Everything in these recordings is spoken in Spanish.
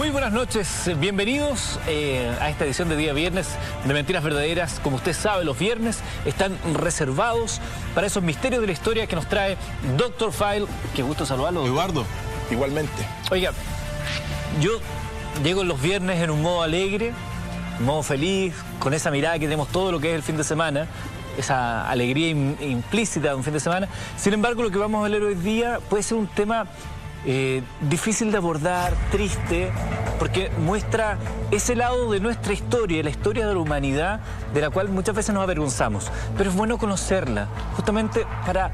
Muy buenas noches, bienvenidos a esta edición de día viernes de Mentiras Verdaderas. Como usted sabe, los viernes están reservados para esos misterios de la historia que nos trae Dr. File. Qué gusto saludarlo. Eduardo, igualmente. Oiga, yo llego los viernes en un modo alegre, un modo feliz, con esa mirada que tenemos todo lo que es el fin de semana, esa alegría implícita de un fin de semana. Sin embargo, lo que vamos a leer hoy día puede ser un tema difícil de abordar, triste, porque muestra ese lado de nuestra historia, la historia de la humanidad, de la cual muchas veces nos avergonzamos. Pero es bueno conocerla, justamente para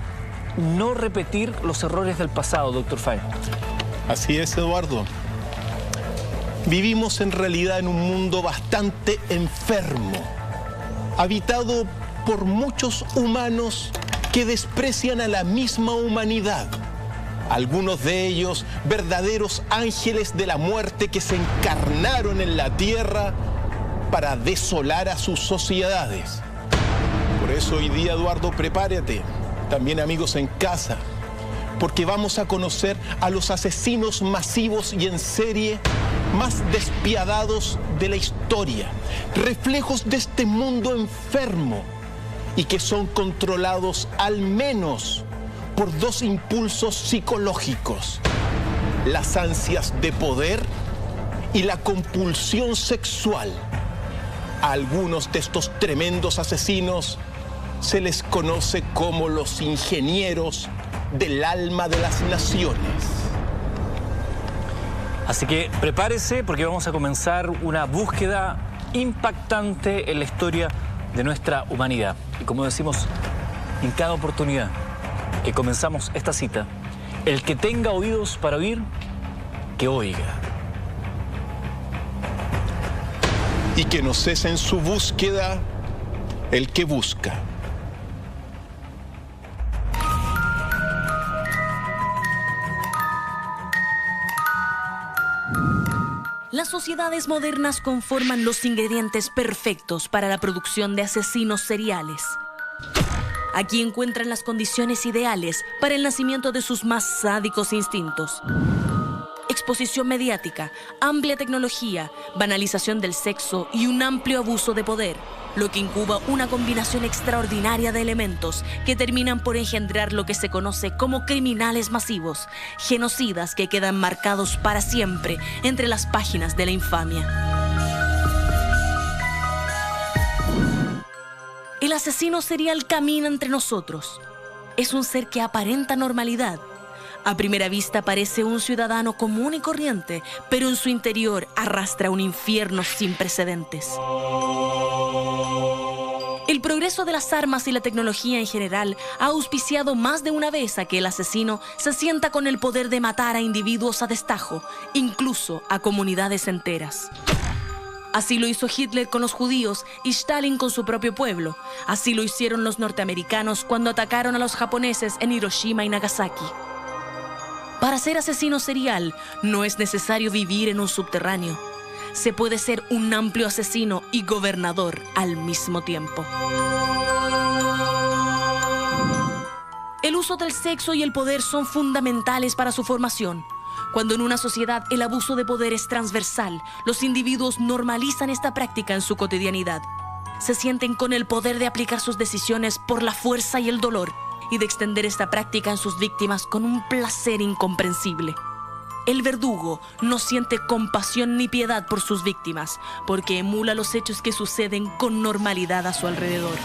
no repetir los errores del pasado, Dr. File. Así es, Eduardo. Vivimos en realidad en un mundo bastante enfermo, habitado por muchos humanos que desprecian a la misma humanidad. Algunos de ellos, verdaderos ángeles de la muerte que se encarnaron en la tierra para desolar a sus sociedades. Por eso hoy día, Eduardo, prepárate, también amigos en casa, porque vamos a conocer a los asesinos masivos y en serie más despiadados de la historia, reflejos de este mundo enfermo y que son controlados al menos por dos impulsos psicológicos: las ansias de poder y la compulsión sexual. A algunos de estos tremendos asesinos se les conoce como los ingenieros del alma de las naciones. Así que prepárese, porque vamos a comenzar una búsqueda impactante en la historia de nuestra humanidad. Y como decimos en cada oportunidad que comenzamos esta cita, el que tenga oídos para oír, que oiga. Y que no cese en su búsqueda el que busca. Las sociedades modernas conforman los ingredientes perfectos para la producción de asesinos seriales. Aquí encuentran las condiciones ideales para el nacimiento de sus más sádicos instintos. Exposición mediática, amplia tecnología, banalización del sexo y un amplio abuso de poder, lo que incuba una combinación extraordinaria de elementos que terminan por engendrar lo que se conoce como criminales masivos, genocidas que quedan marcados para siempre entre las páginas de la infamia. El asesino serial camina entre nosotros. Es un ser que aparenta normalidad. A primera vista parece un ciudadano común y corriente, pero en su interior arrastra un infierno sin precedentes. El progreso de las armas y la tecnología en general ha auspiciado más de una vez a que el asesino se sienta con el poder de matar a individuos a destajo, incluso a comunidades enteras. Así lo hizo Hitler con los judíos y Stalin con su propio pueblo. Así lo hicieron los norteamericanos cuando atacaron a los japoneses en Hiroshima y Nagasaki. Para ser asesino serial no es necesario vivir en un subterráneo. Se puede ser un amplio asesino y gobernador al mismo tiempo. El uso del sexo y el poder son fundamentales para su formación. Cuando en una sociedad el abuso de poder es transversal, los individuos normalizan esta práctica en su cotidianidad. Se sienten con el poder de aplicar sus decisiones por la fuerza y el dolor, y de extender esta práctica en sus víctimas con un placer incomprensible. El verdugo no siente compasión ni piedad por sus víctimas, porque emula los hechos que suceden con normalidad a su alrededor.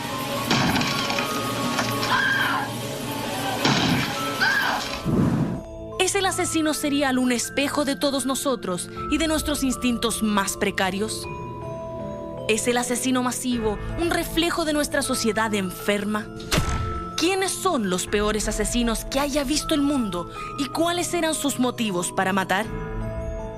¿Es el asesino serial un espejo de todos nosotros y de nuestros instintos más precarios? ¿Es el asesino masivo un reflejo de nuestra sociedad enferma? ¿Quiénes son los peores asesinos que haya visto el mundo y cuáles eran sus motivos para matar?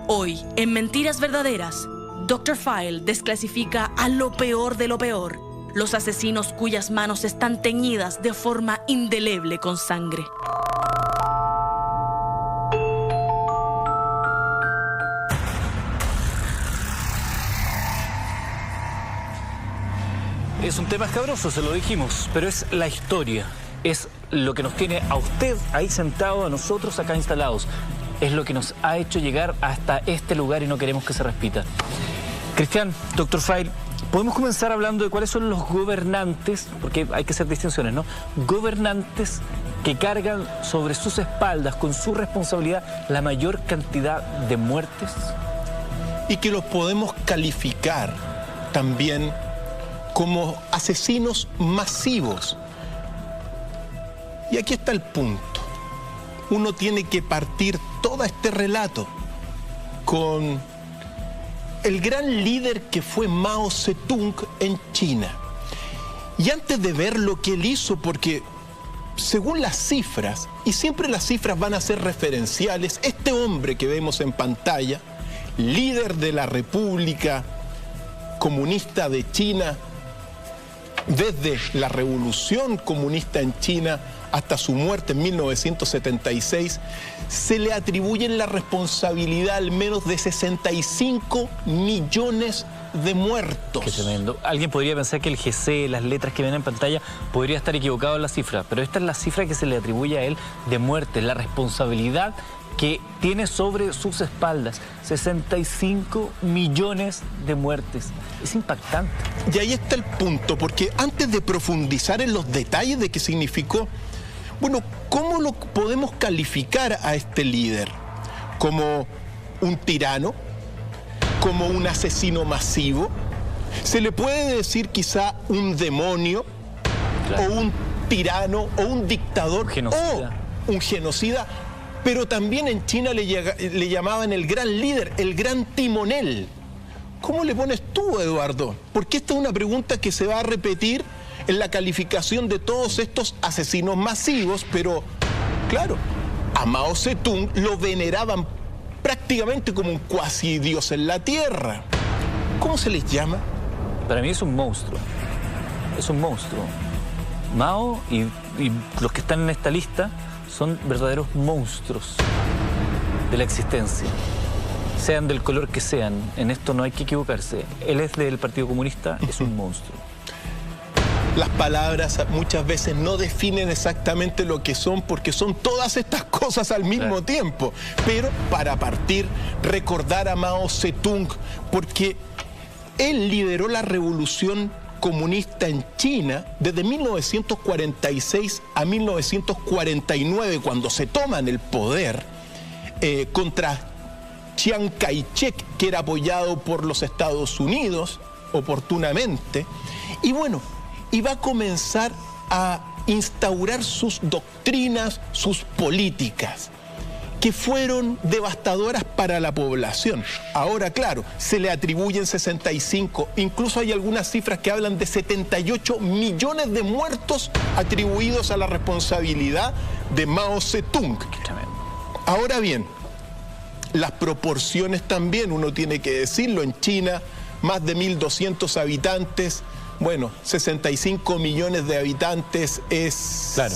Hoy, en Mentiras Verdaderas, Dr. File desclasifica a lo peor de lo peor, los asesinos cuyas manos están teñidas de forma indeleble con sangre. Es un tema escabroso, se lo dijimos, pero es la historia. Es lo que nos tiene a usted ahí sentado, a nosotros acá instalados. es lo que nos ha hecho llegar hasta este lugar y no queremos que se repita. Cristian, doctor Feil, podemos comenzar hablando de cuáles son los gobernantes, porque hay que hacer distinciones, ¿no? Gobernantes que cargan sobre sus espaldas, con su responsabilidad, la mayor cantidad de muertes. Y que los podemos calificar también como asesinos masivos. Y aquí está el punto. Uno tiene que partir todo este relato con el gran líder que fue Mao Zedong en China. Y antes de ver lo que él hizo, porque según las cifras, y siempre las cifras van a ser referenciales, este hombre que vemos en pantalla, líder de la República Comunista de China, desde la Revolución Comunista en China hasta su muerte en 1976, se le atribuyen la responsabilidad al menos de 65 millones de muertos. Qué tremendo. Alguien podría pensar que el GC, las letras que ven en pantalla, podría estar equivocado en la cifra, pero esta es la cifra que se le atribuye a él de muerte, la responsabilidad que tiene sobre sus espaldas. 65 millones de muertes. Es impactante. Y ahí está el punto, porque antes de profundizar en los detalles de qué significó, bueno, ¿cómo lo podemos calificar a este líder? ¿Como un tirano? ¿Como un asesino masivo? ¿Se le puede decir quizá un demonio? Claro. ¿O un tirano? ¿O un dictador? Genocida. ¿O un genocida? Pero también en China le llamaban el gran líder, el gran timonel. ¿Cómo le pones tú, Eduardo? Porque esta es una pregunta que se va a repetir en la calificación de todos estos asesinos masivos, pero claro, a Mao Zedong lo veneraban prácticamente como un cuasi dios en la tierra. ¿Cómo se les llama? Para mí es un monstruo. Es un monstruo. Mao y los que están en esta lista son verdaderos monstruos de la existencia. Sean del color que sean, en esto no hay que equivocarse. Él es del Partido Comunista, es un monstruo. Las palabras muchas veces no definen exactamente lo que son, porque son todas estas cosas al mismo tiempo. Pero para partir, recordar a Mao Zedong, porque él lideró la revolución comunista en China desde 1946 a 1949, cuando se toman el poder contra Chiang Kai-shek, que era apoyado por los Estados Unidos, oportunamente. Y bueno, iba a comenzar a instaurar sus doctrinas, sus políticas, que fueron devastadoras para la población. Ahora, claro, se le atribuyen 65, incluso hay algunas cifras que hablan de 78 millones de muertos atribuidos a la responsabilidad de Mao Zedong. Ahora bien, las proporciones también, uno tiene que decirlo, en China, más de 1.200 habitantes, bueno, 65 millones de habitantes es... Claro.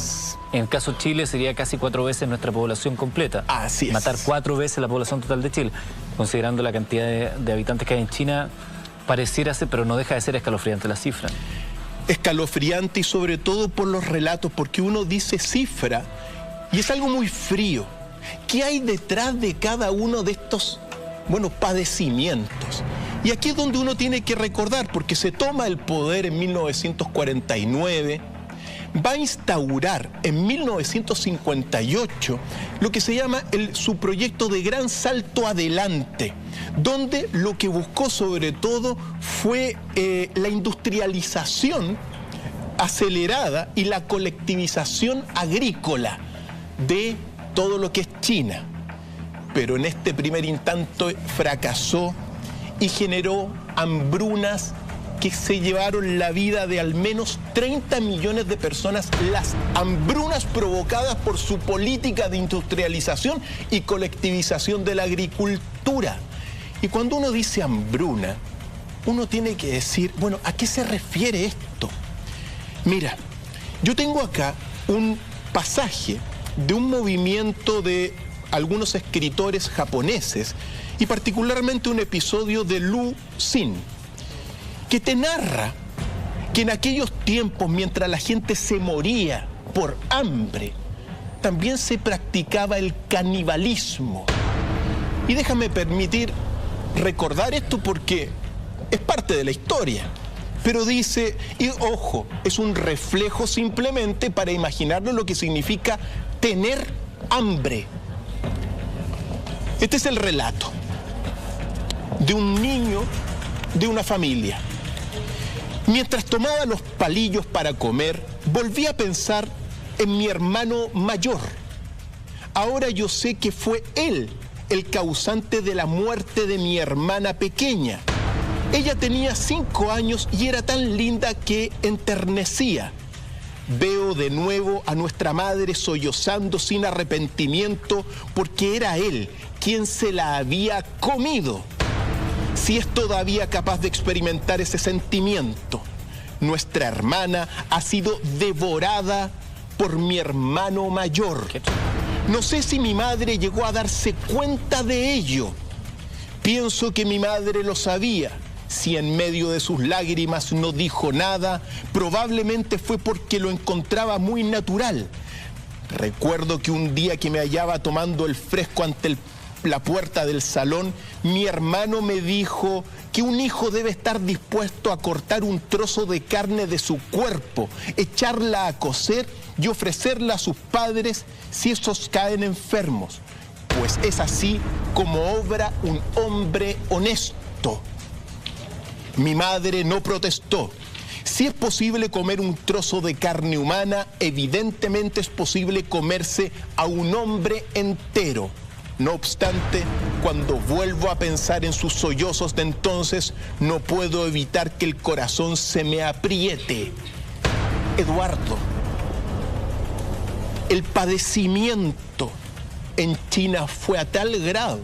En el caso de Chile sería casi 4 veces nuestra población completa. Así es. Matar 4 veces la población total de Chile. Considerando la cantidad de habitantes que hay en China, pareciera ser, pero no deja de ser escalofriante la cifra. Escalofriante, y sobre todo por los relatos, porque uno dice cifra y es algo muy frío. ¿Qué hay detrás de cada uno de estos, bueno, padecimientos? Y aquí es donde uno tiene que recordar, porque se toma el poder en 1949, va a instaurar en 1958 lo que se llama su proyecto de Gran Salto Adelante, donde lo que buscó sobre todo fue la industrialización acelerada y la colectivización agrícola de todo lo que es China. Pero en este primer intento fracasó y generó hambrunas que se llevaron la vida de al menos 30 millones de personas, las hambrunas provocadas por su política de industrialización y colectivización de la agricultura. Y cuando uno dice hambruna, uno tiene que decir, bueno, ¿a qué se refiere esto? Mira, yo tengo acá un pasaje de un movimiento de algunos escritores japoneses, y particularmente un episodio de Lu Xun, que te narra que en aquellos tiempos, mientras la gente se moría por hambre, también se practicaba el canibalismo. Y déjame permitir recordar esto porque es parte de la historia. Pero dice, y ojo, es un reflejo simplemente para imaginarnos lo que significa tener hambre. Este es el relato de un niño de una familia. Mientras tomaba los palillos para comer, volví a pensar en mi hermano mayor. Ahora yo sé que fue él el causante de la muerte de mi hermana pequeña. Ella tenía 5 años y era tan linda que enternecía. Veo de nuevo a nuestra madre sollozando sin arrepentimiento porque era él quien se la había comido. Si es todavía capaz de experimentar ese sentimiento, nuestra hermana ha sido devorada por mi hermano mayor. No sé si mi madre llegó a darse cuenta de ello. Pienso que mi madre lo sabía. Si en medio de sus lágrimas no dijo nada, probablemente fue porque lo encontraba muy natural. Recuerdo que un día que me hallaba tomando el fresco ante la puerta del salón, mi hermano me dijo que un hijo debe estar dispuesto a cortar un trozo de carne de su cuerpo, echarla a cocer y ofrecerla a sus padres si estos caen enfermos, pues es así como obra un hombre honesto. Mi madre no protestó. Si es posible comer un trozo de carne humana, evidentemente es posible comerse a un hombre entero. No obstante, cuando vuelvo a pensar en sus sollozos de entonces, no puedo evitar que el corazón se me apriete. Eduardo, el padecimiento en China fue a tal grado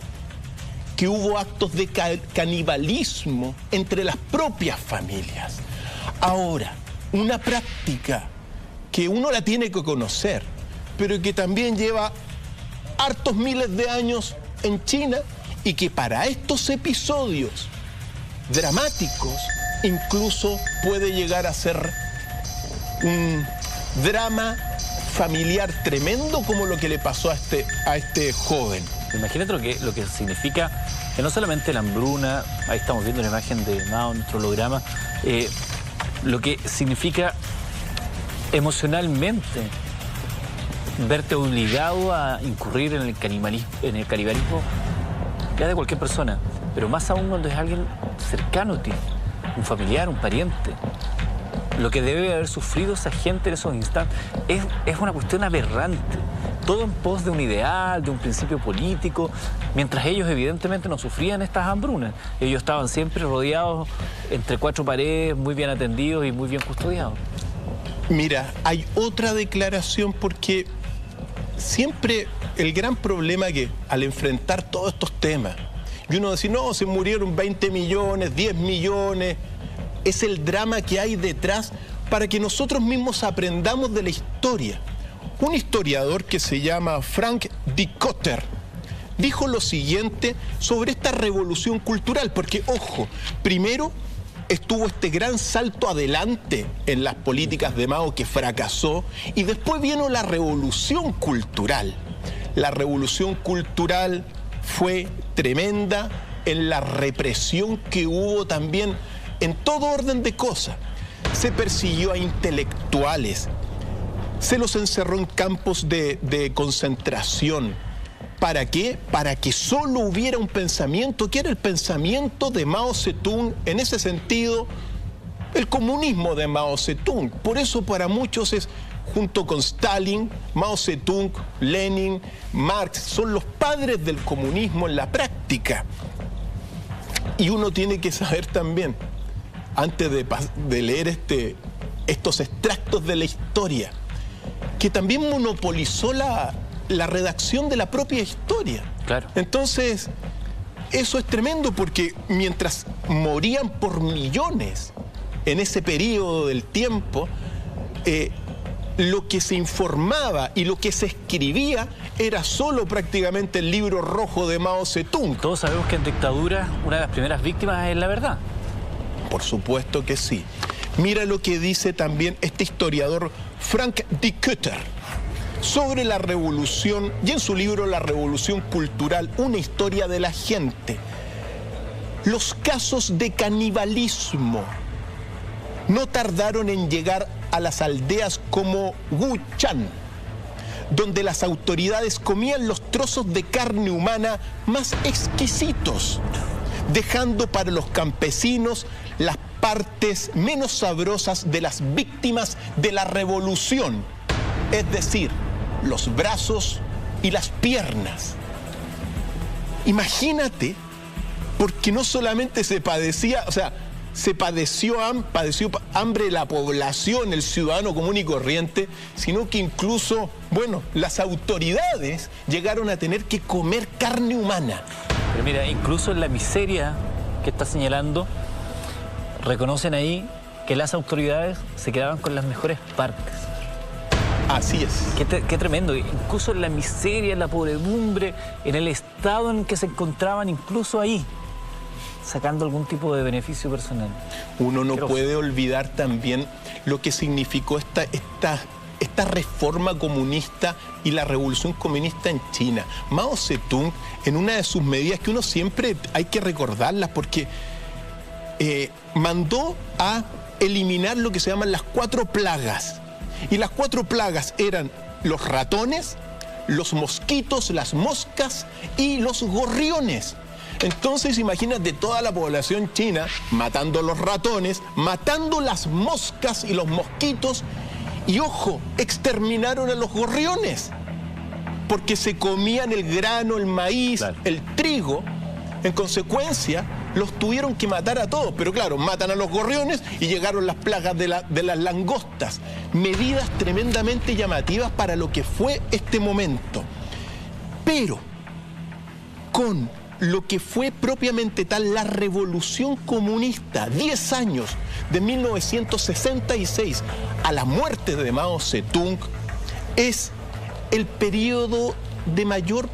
que hubo actos de canibalismo entre las propias familias. Ahora, una práctica que uno la tiene que conocer, pero que también lleva hartos miles de años en China y que para estos episodios dramáticos incluso puede llegar a ser un drama familiar tremendo como lo que le pasó a este joven. Imagínate lo que significa que no solamente la hambruna, ahí estamos viendo la imagen de Mao, nuestro holograma, lo que significa emocionalmente verte obligado a incurrir en el canibalismo ya de cualquier persona, pero más aún cuando es alguien cercano a ti, un familiar, un pariente. Lo que debe haber sufrido esa gente en esos instantes es una cuestión aberrante. Todo en pos de un ideal, de un principio político, mientras ellos evidentemente no sufrían estas hambrunas. Ellos estaban siempre rodeados entre 4 paredes, muy bien atendidos y muy bien custodiados. Mira, hay otra declaración porque siempre el gran problema que al enfrentar todos estos temas, y uno dice, no, se murieron 20 millones, 10 millones, es el drama que hay detrás para que nosotros mismos aprendamos de la historia. Un historiador que se llama Frank Dikötter dijo lo siguiente sobre esta revolución cultural, porque, ojo, primero estuvo este gran salto adelante en las políticas de Mao que fracasó y después vino la revolución cultural. La revolución cultural fue tremenda en la represión que hubo también en todo orden de cosas. Se persiguió a intelectuales, se los encerró en campos de concentración. ¿Para qué? Para que solo hubiera un pensamiento, que era el pensamiento de Mao Zedong, en ese sentido, el comunismo de Mao Zedong. Por eso para muchos es, junto con Stalin, Mao Zedong, Lenin, Marx, son los padres del comunismo en la práctica. Y uno tiene que saber también, antes de leer estos extractos de la historia, que también monopolizó la redacción de la propia historia. Claro. Entonces, eso es tremendo porque mientras morían por millones en ese periodo del tiempo, lo que se informaba y lo que se escribía era solo prácticamente el libro rojo de Mao Zedong. Todos sabemos que en dictadura una de las primeras víctimas es la verdad. Por supuesto que sí. Mira lo que dice también este historiador Frank Dikötter. sobre la revolución y en su libro La Revolución Cultural, una historia de la gente. Los casos de canibalismo no tardaron en llegar a las aldeas como Wuchang, donde las autoridades comían los trozos de carne humana más exquisitos, dejando para los campesinos las partes menos sabrosas de las víctimas de la revolución, es decir, los brazos y las piernas. Imagínate, porque no solamente se padecía, o sea, padeció hambre la población, el ciudadano común y corriente, sino que incluso, bueno, las autoridades llegaron a tener que comer carne humana. Pero mira, incluso en la miseria que está señalando, reconocen ahí que las autoridades se quedaban con las mejores partes. Así es. Qué tremendo. Incluso en la miseria, en la podredumbre, en el estado en que se encontraban, incluso ahí, sacando algún tipo de beneficio personal. Uno no puede olvidar también lo que significó esta reforma comunista y la revolución comunista en China. Mao Zedong, en una de sus medidas que uno siempre hay que recordarlas, porque mandó a eliminar lo que se llaman las 4 plagas. Y las 4 plagas eran los ratones, los mosquitos, las moscas y los gorriones. Entonces imagínate toda la población china matando los ratones, matando las moscas y los mosquitos, y ojo, exterminaron a los gorriones, porque se comían el grano, el maíz, claro, el trigo. En consecuencia, los tuvieron que matar a todos, pero claro, matan a los gorriones y llegaron las plagas de las langostas. Medidas tremendamente llamativas para lo que fue este momento. Pero con lo que fue propiamente tal la revolución comunista, 10 años, de 1966 a la muerte de Mao Zedong, es el periodo de mayor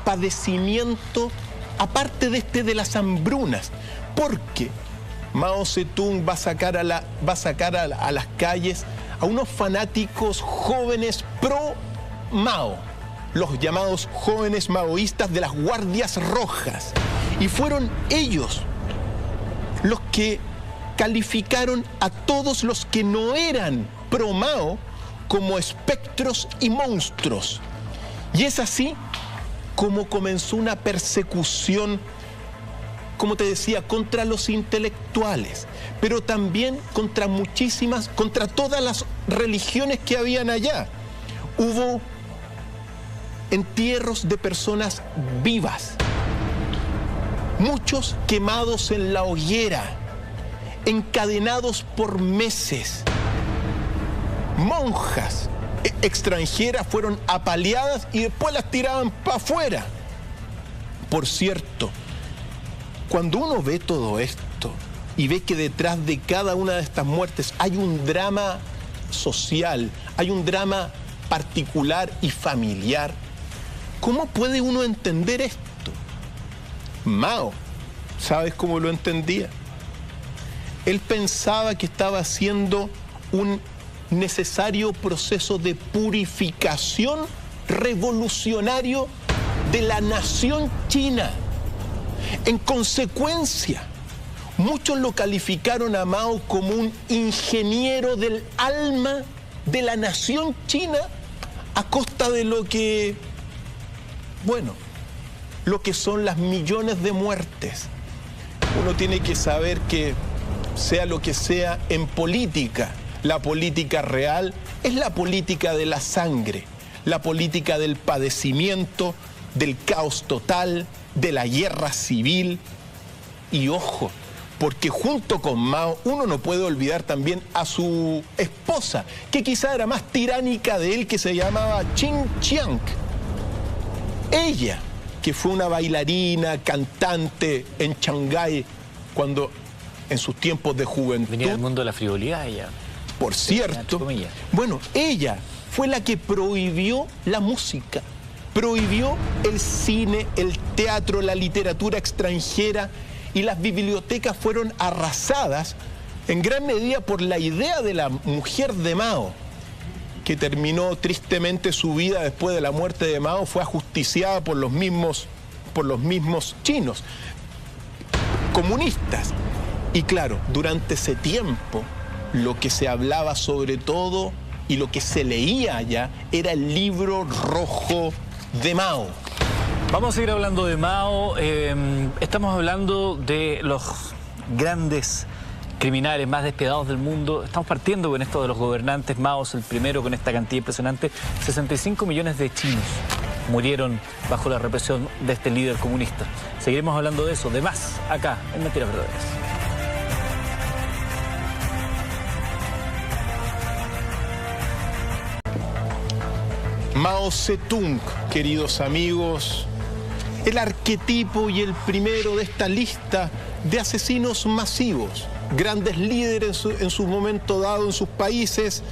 padecimiento, aparte de las hambrunas, porque Mao Zedong va a sacar a las calles a unos fanáticos jóvenes pro Mao, los llamados jóvenes maoístas de las Guardias Rojas, y fueron ellos los que calificaron a todos los que no eran pro Mao como espectros y monstruos. Y es así como comenzó una persecución, como te decía, contra los intelectuales, pero también contra todas las religiones que habían allá. Hubo entierros de personas vivas, muchos quemados en la hoguera, encadenados por meses. Monjas extranjeras fueron apaleadas y después las tiraban para afuera. Por cierto, cuando uno ve todo esto y ve que detrás de cada una de estas muertes hay un drama social, hay un drama particular y familiar, ¿cómo puede uno entender esto? Mao, ¿sabes cómo lo entendía? Él pensaba que estaba haciendo un necesario proceso de purificación revolucionario de la nación china. En consecuencia, muchos lo calificaron a Mao como un ingeniero del alma de la nación china a costa de lo que son las millones de muertes. Uno tiene que saber que, sea lo que sea en política, la política real es la política de la sangre, la política del padecimiento, del caos total, de la guerra civil. Y ojo, porque junto con Mao uno no puede olvidar también a su esposa, que quizá era más tiránica de él, que se llamaba Qin Chiang. Ella, que fue una bailarina, cantante en Shanghái, cuando en sus tiempos de juventud. Venía del mundo de la frivolidad ella. Por cierto, bueno, ella fue la que prohibió la música, prohibió el cine, el teatro, la literatura extranjera, y las bibliotecas fueron arrasadas en gran medida por la idea de la mujer de Mao, que terminó tristemente su vida después de la muerte de Mao, fue ajusticiada por los mismos chinos, comunistas. Y claro, durante ese tiempo, lo que se hablaba sobre todo y lo que se leía allá era el libro rojo de Mao. Vamos a seguir hablando de Mao. Estamos hablando de los grandes criminales más despiadados del mundo. Estamos partiendo con esto de los gobernantes. Mao es el primero con esta cantidad impresionante. 65 millones de chinos murieron bajo la represión de este líder comunista. Seguiremos hablando de eso, de más, acá, en Mentiras Verdaderas. Mao Zedong, queridos amigos, el arquetipo y el primero de esta lista de asesinos masivos, grandes líderes en su momento dado en sus países,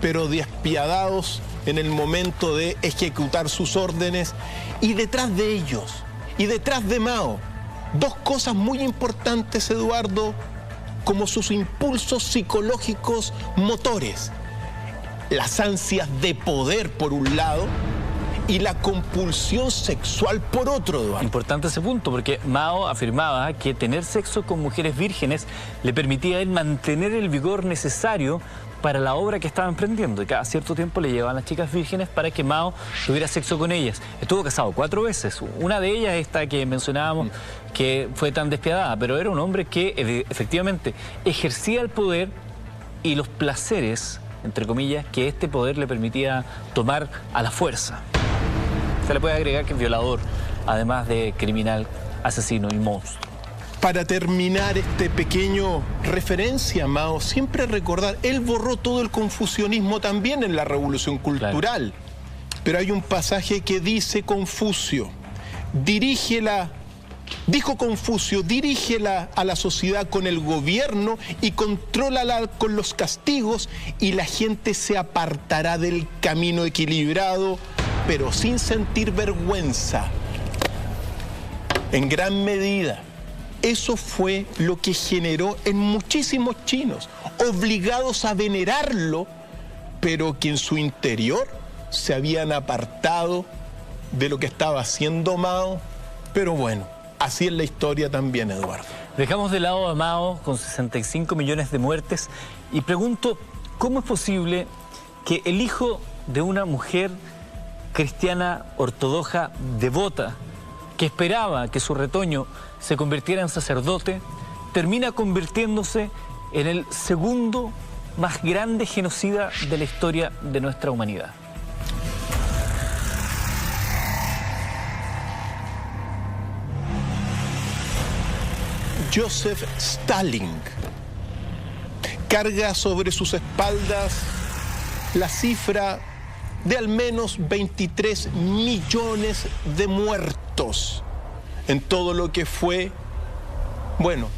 pero despiadados en el momento de ejecutar sus órdenes. Y detrás de ellos, y detrás de Mao, dos cosas muy importantes, Eduardo, como sus impulsos psicológicos motores: las ansias de poder por un lado y la compulsión sexual por otro, Eduardo. Importante ese punto, porque Mao afirmaba que tener sexo con mujeres vírgenes le permitía a él mantener el vigor necesario para la obra que estaba emprendiendo. Y cada cierto tiempo le llevaban a las chicas vírgenes para que Mao tuviera sexo con ellas. Estuvo casado 4 veces. Una de ellas, esta que mencionábamos, que fue tan despiadada, pero era un hombre que efectivamente ejercía el poder y los placeres, entre comillas, que este poder le permitía tomar a la fuerza. Se le puede agregar que es violador, además de criminal, asesino y monstruo. Para terminar este pequeño referencia a Mao, siempre recordar, él borró todo el confucianismo también en la Revolución Cultural. Claro. Pero hay un pasaje que dice Confucio, dijo Confucio, dirígela a la sociedad con el gobierno y contrólala con los castigos, y la gente se apartará del camino equilibrado, pero sin sentir vergüenza. En gran medida, eso fue lo que generó en muchísimos chinos, obligados a venerarlo, pero que en su interior se habían apartado de lo que estaba haciendo Mao. Pero bueno, así es la historia también, Eduardo. Dejamos de lado a Mao con 65 millones de muertes y pregunto, ¿cómo es posible que el hijo de una mujer cristiana ortodoxa devota, que esperaba que su retoño se convirtiera en sacerdote, termina convirtiéndose en el segundo más grande genocida de la historia de nuestra humanidad? Joseph Stalin carga sobre sus espaldas la cifra de al menos 23 millones de muertos en todo lo que fue, bueno,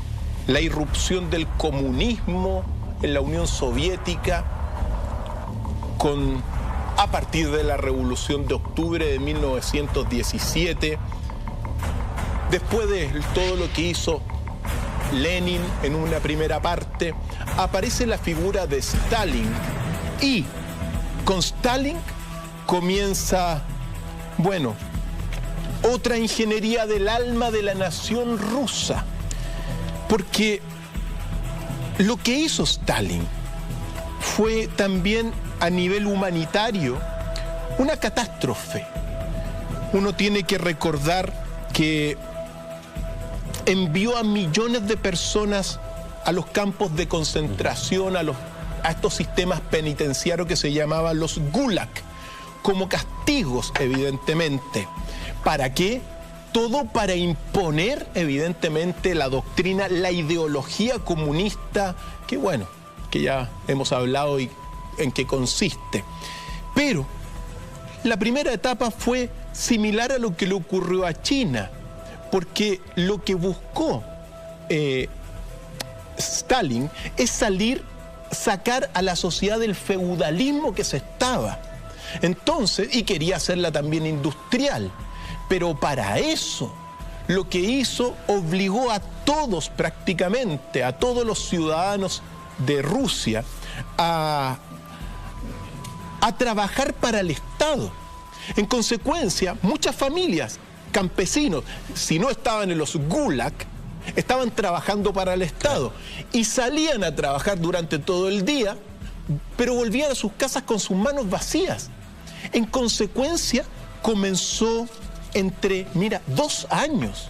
la irrupción del comunismo en la Unión Soviética a partir de la Revolución de Octubre de 1917, después de todo lo que hizo Lenin en una primera parte, aparece la figura de Stalin, y con Stalin comienza, bueno, otra ingeniería del alma de la nación rusa, porque lo que hizo Stalin fue también a nivel humanitario una catástrofe. Uno tiene que recordar que envió a millones de personas a los campos de concentración, a estos sistemas penitenciarios que se llamaban los gulag, como castigos, evidentemente. ¿Para qué? Todo para imponer, evidentemente, la doctrina, la ideología comunista, que bueno, que ya hemos hablado y en qué consiste. Pero la primera etapa fue similar a lo que le ocurrió a China, porque lo que buscó Stalin es sacar a la sociedad del feudalismo que se estaba. Entonces, y quería hacerla también industrial, pero para eso lo que hizo, obligó a todos prácticamente, a todos los ciudadanos de Rusia, a a trabajar para el Estado. En consecuencia, muchas familias, campesinos, si no estaban en los gulag, estaban trabajando para el Estado y salían a trabajar durante todo el día, pero volvían a sus casas con sus manos vacías. En consecuencia, comenzó entre, 2 años.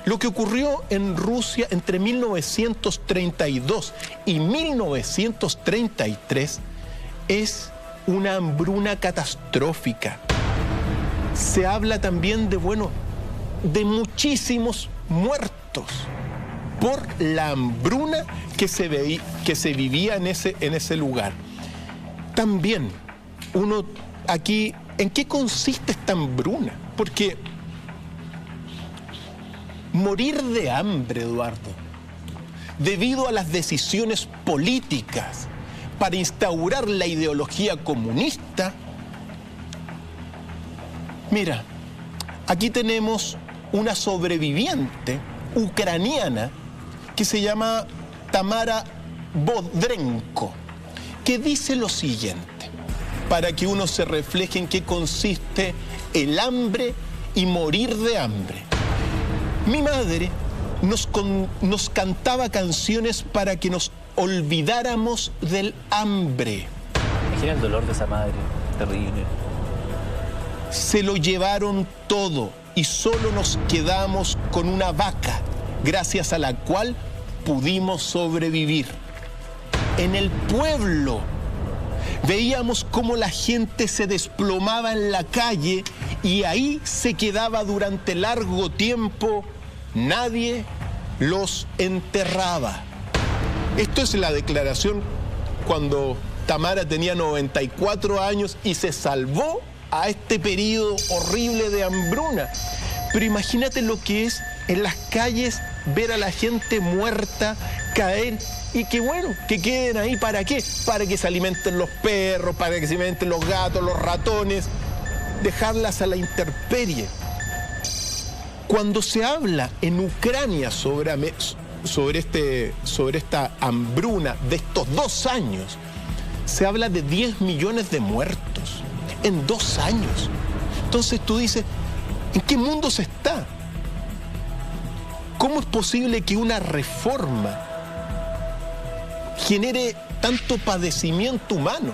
Lo que ocurrió en Rusia entre 1932 y 1933 es una hambruna catastrófica. Se habla también de muchísimos muertos por la hambruna que se vivía en ese lugar. También, uno aquí, ¿en qué consiste esta hambruna? Porque morir de hambre, Eduardo, debido a las decisiones políticas para instaurar la ideología comunista. Mira, aquí tenemos una sobreviviente ucraniana que se llama Tamara Bodrenko, que dice lo siguiente, para que uno se refleje en qué consiste el hambre y morir de hambre. Mi madre nos cantaba canciones para que nos olvidáramos del hambre. Imagina el dolor de esa madre, terrible. Se lo llevaron todo y solo nos quedamos con una vaca, gracias a la cual pudimos sobrevivir. En el pueblo veíamos cómo la gente se desplomaba en la calle y ahí se quedaba durante largo tiempo. Nadie los enterraba. Esto es la declaración cuando Tamara tenía 94 años y se salvó a este periodo horrible de hambruna. Pero imagínate lo que es en las calles ver a la gente muerta caer y que queden ahí, ¿para qué? Para que se alimenten los perros, para que se alimenten los gatos, los ratones, dejarlas a la intemperie. Cuando se habla en Ucrania sobre esta hambruna de estos 2 años, se habla de 10 millones de muertos en 2 años. Entonces tú dices, ¿en qué mundo se está? ¿Cómo es posible que una reforma genere tanto padecimiento humano?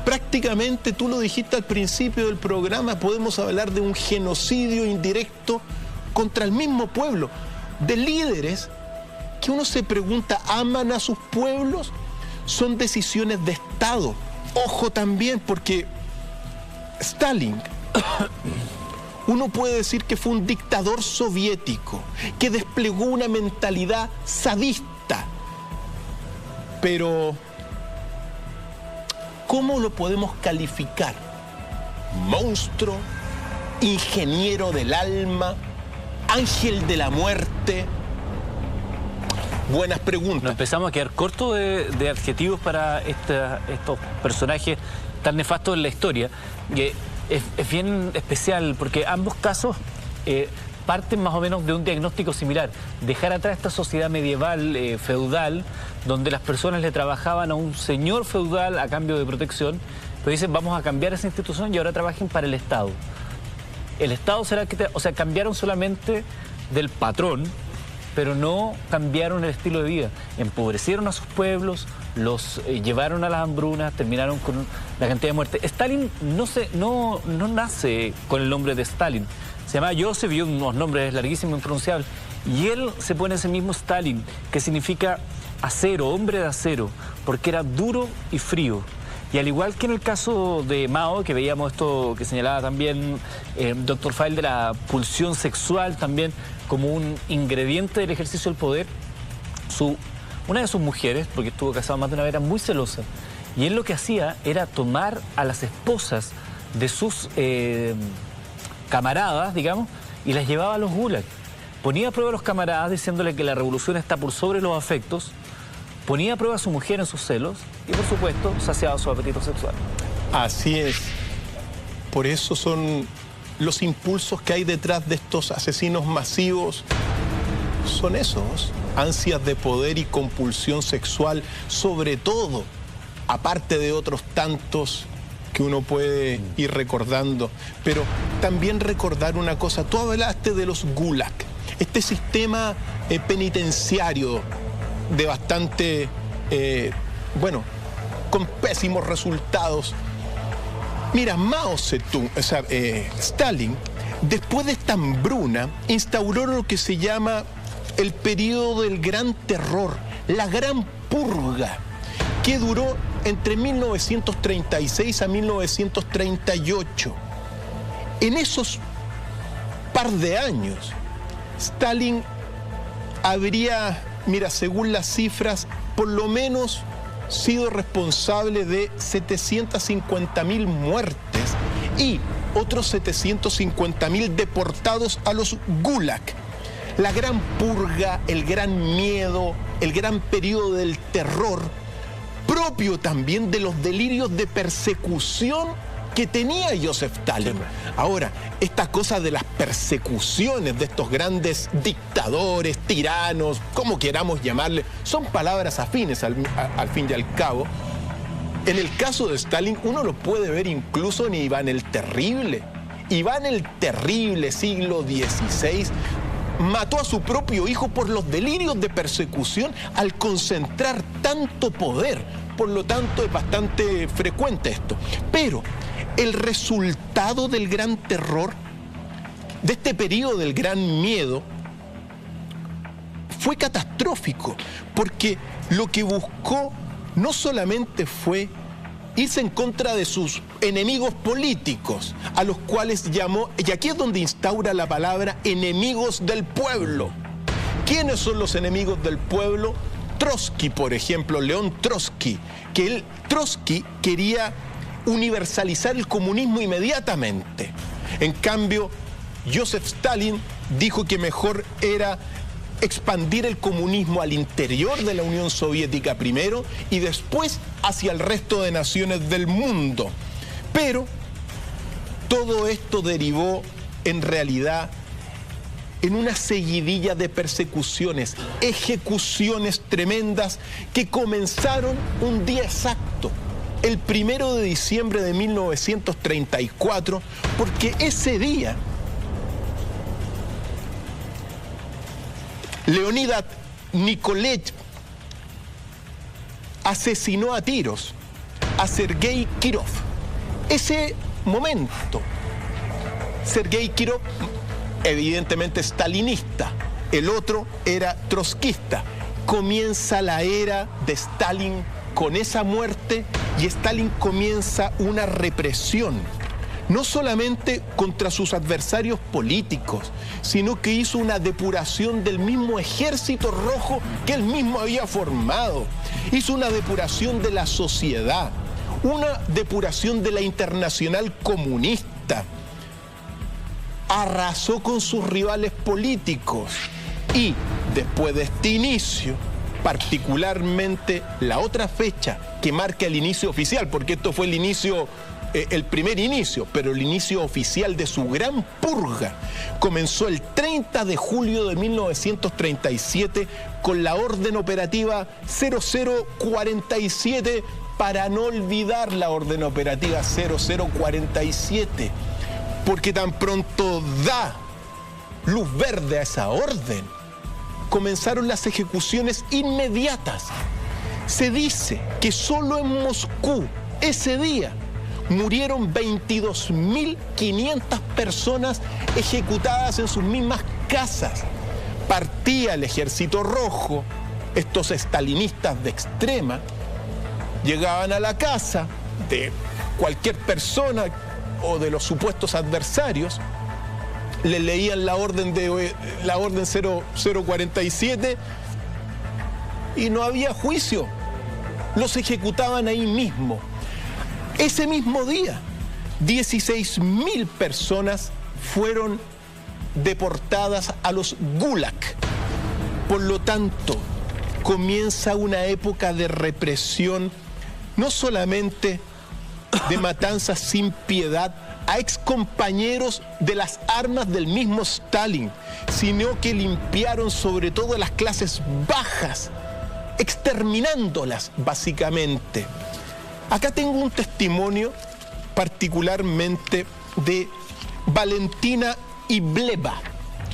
Prácticamente, tú lo dijiste al principio del programa, podemos hablar de un genocidio indirecto contra el mismo pueblo, de líderes que uno se pregunta, ¿aman a sus pueblos? Son decisiones de Estado. Ojo también, porque Stalin, uno puede decir que fue un dictador soviético, que desplegó una mentalidad sadista. Pero, ¿cómo lo podemos calificar? ¿Monstruo? ¿Ingeniero del alma? ¿Ángel de la muerte? Buenas preguntas. Nos empezamos a quedar cortos de adjetivos para estos personajes tan nefastos en la historia. Es bien especial porque ambos casos parten más o menos de un diagnóstico similar. Dejar atrás esta sociedad medieval, feudal, donde las personas le trabajaban a un señor feudal a cambio de protección, pero dicen, vamos a cambiar esa institución y ahora trabajen para el Estado. El Estado será que... cambiaron solamente del patrón, pero no cambiaron el estilo de vida. Empobrecieron a sus pueblos, los llevaron a las hambrunas, terminaron con la cantidad de muertes. Stalin no nace con el nombre de Stalin. Se llama Joseph y unos nombres larguísimos, impronunciables. Y él se pone ese mismo Stalin, que significa acero, hombre de acero, porque era duro y frío. Y al igual que en el caso de Mao, que veíamos esto que señalaba también Dr. File de la pulsión sexual también como un ingrediente del ejercicio del poder, una de sus mujeres, porque estuvo casado más de una vez, era muy celosa. Y él lo que hacía era tomar a las esposas de sus camaradas, digamos, y las llevaba a los gulag. Ponía a prueba a los camaradas diciéndole que la revolución está por sobre los afectos, ponía a prueba a su mujer en sus celos y, por supuesto, saciaba su apetito sexual. Así es. Por eso son los impulsos que hay detrás de estos asesinos masivos. Son esos, ansias de poder y compulsión sexual, sobre todo, aparte de otros tantos que uno puede ir recordando, pero también recordar una cosa. Tú hablaste de los gulag, este sistema penitenciario de bastante, bueno, con pésimos resultados. Mira, Mao Zedong, o sea, Stalin, después de esta hambruna, instauró lo que se llama el periodo del Gran Terror, la Gran Purga, que duró entre 1936 a 1938. En esos par de años, Stalin habría, mira, según las cifras, por lo menos sido responsable de 750.000 muertes y otros 750.000 deportados a los gulag. La gran purga, el gran miedo, el gran periodo del terror, propio también de los delirios de persecución que tenía Joseph Stalin. Ahora, esta cosa de las persecuciones de estos grandes dictadores, tiranos, como queramos llamarle, son palabras afines al fin y al cabo. En el caso de Stalin, uno lo puede ver incluso en Iván el Terrible. Iván el Terrible, siglo XVI, mató a su propio hijo por los delirios de persecución al concentrar tanto poder. Por lo tanto, es bastante frecuente esto. Pero el resultado del gran terror, de este periodo del gran miedo, fue catastrófico, porque lo que buscó no solamente fue irse en contra de sus enemigos políticos, a los cuales llamó, y aquí es donde instaura la palabra enemigos del pueblo. ¿Quiénes son los enemigos del pueblo? Trotsky, por ejemplo, León Trotsky, que Trotsky quería universalizar el comunismo inmediatamente. En cambio, Joseph Stalin dijo que mejor era expandir el comunismo al interior de la Unión Soviética primero y después hacia el resto de naciones del mundo. Pero todo esto derivó en realidad en una seguidilla de persecuciones, ejecuciones tremendas que comenzaron un día exacto, el 1 de diciembre de 1934, porque ese día Leonid Nikolaevich asesinó a tiros a Sergei Kirov. Ese momento, Sergei Kirov, evidentemente stalinista, el otro era trotskista. Comienza la era de Stalin con esa muerte y Stalin comienza una represión, no solamente contra sus adversarios políticos, sino que hizo una depuración del mismo ejército rojo que él mismo había formado. Hizo una depuración de la sociedad, una depuración de la internacional comunista. Arrasó con sus rivales políticos y después de este inicio, particularmente la otra fecha que marca el inicio oficial, porque esto fue el inicio, el primer inicio, pero el inicio oficial de su gran purga comenzó el 30 de julio de 1937 con la orden operativa 0047, para no olvidar la orden operativa 0047, porque tan pronto da luz verde a esa orden, comenzaron las ejecuciones inmediatas. Se dice que solo en Moscú ese día murieron 22.500 personas ejecutadas en sus mismas casas. Partía el Ejército Rojo, estos estalinistas de extrema, llegaban a la casa de cualquier persona o de los supuestos adversarios, le leían la orden 0047 y no había juicio. Los ejecutaban ahí mismo. Ese mismo día, 16.000 personas fueron deportadas a los gulag. Por lo tanto, comienza una época de represión, no solamente de matanzas sin piedad a excompañeros de las armas del mismo Stalin, sino que limpiaron sobre todo las clases bajas, exterminándolas básicamente. Acá tengo un testimonio particularmente de Valentina Ibleva,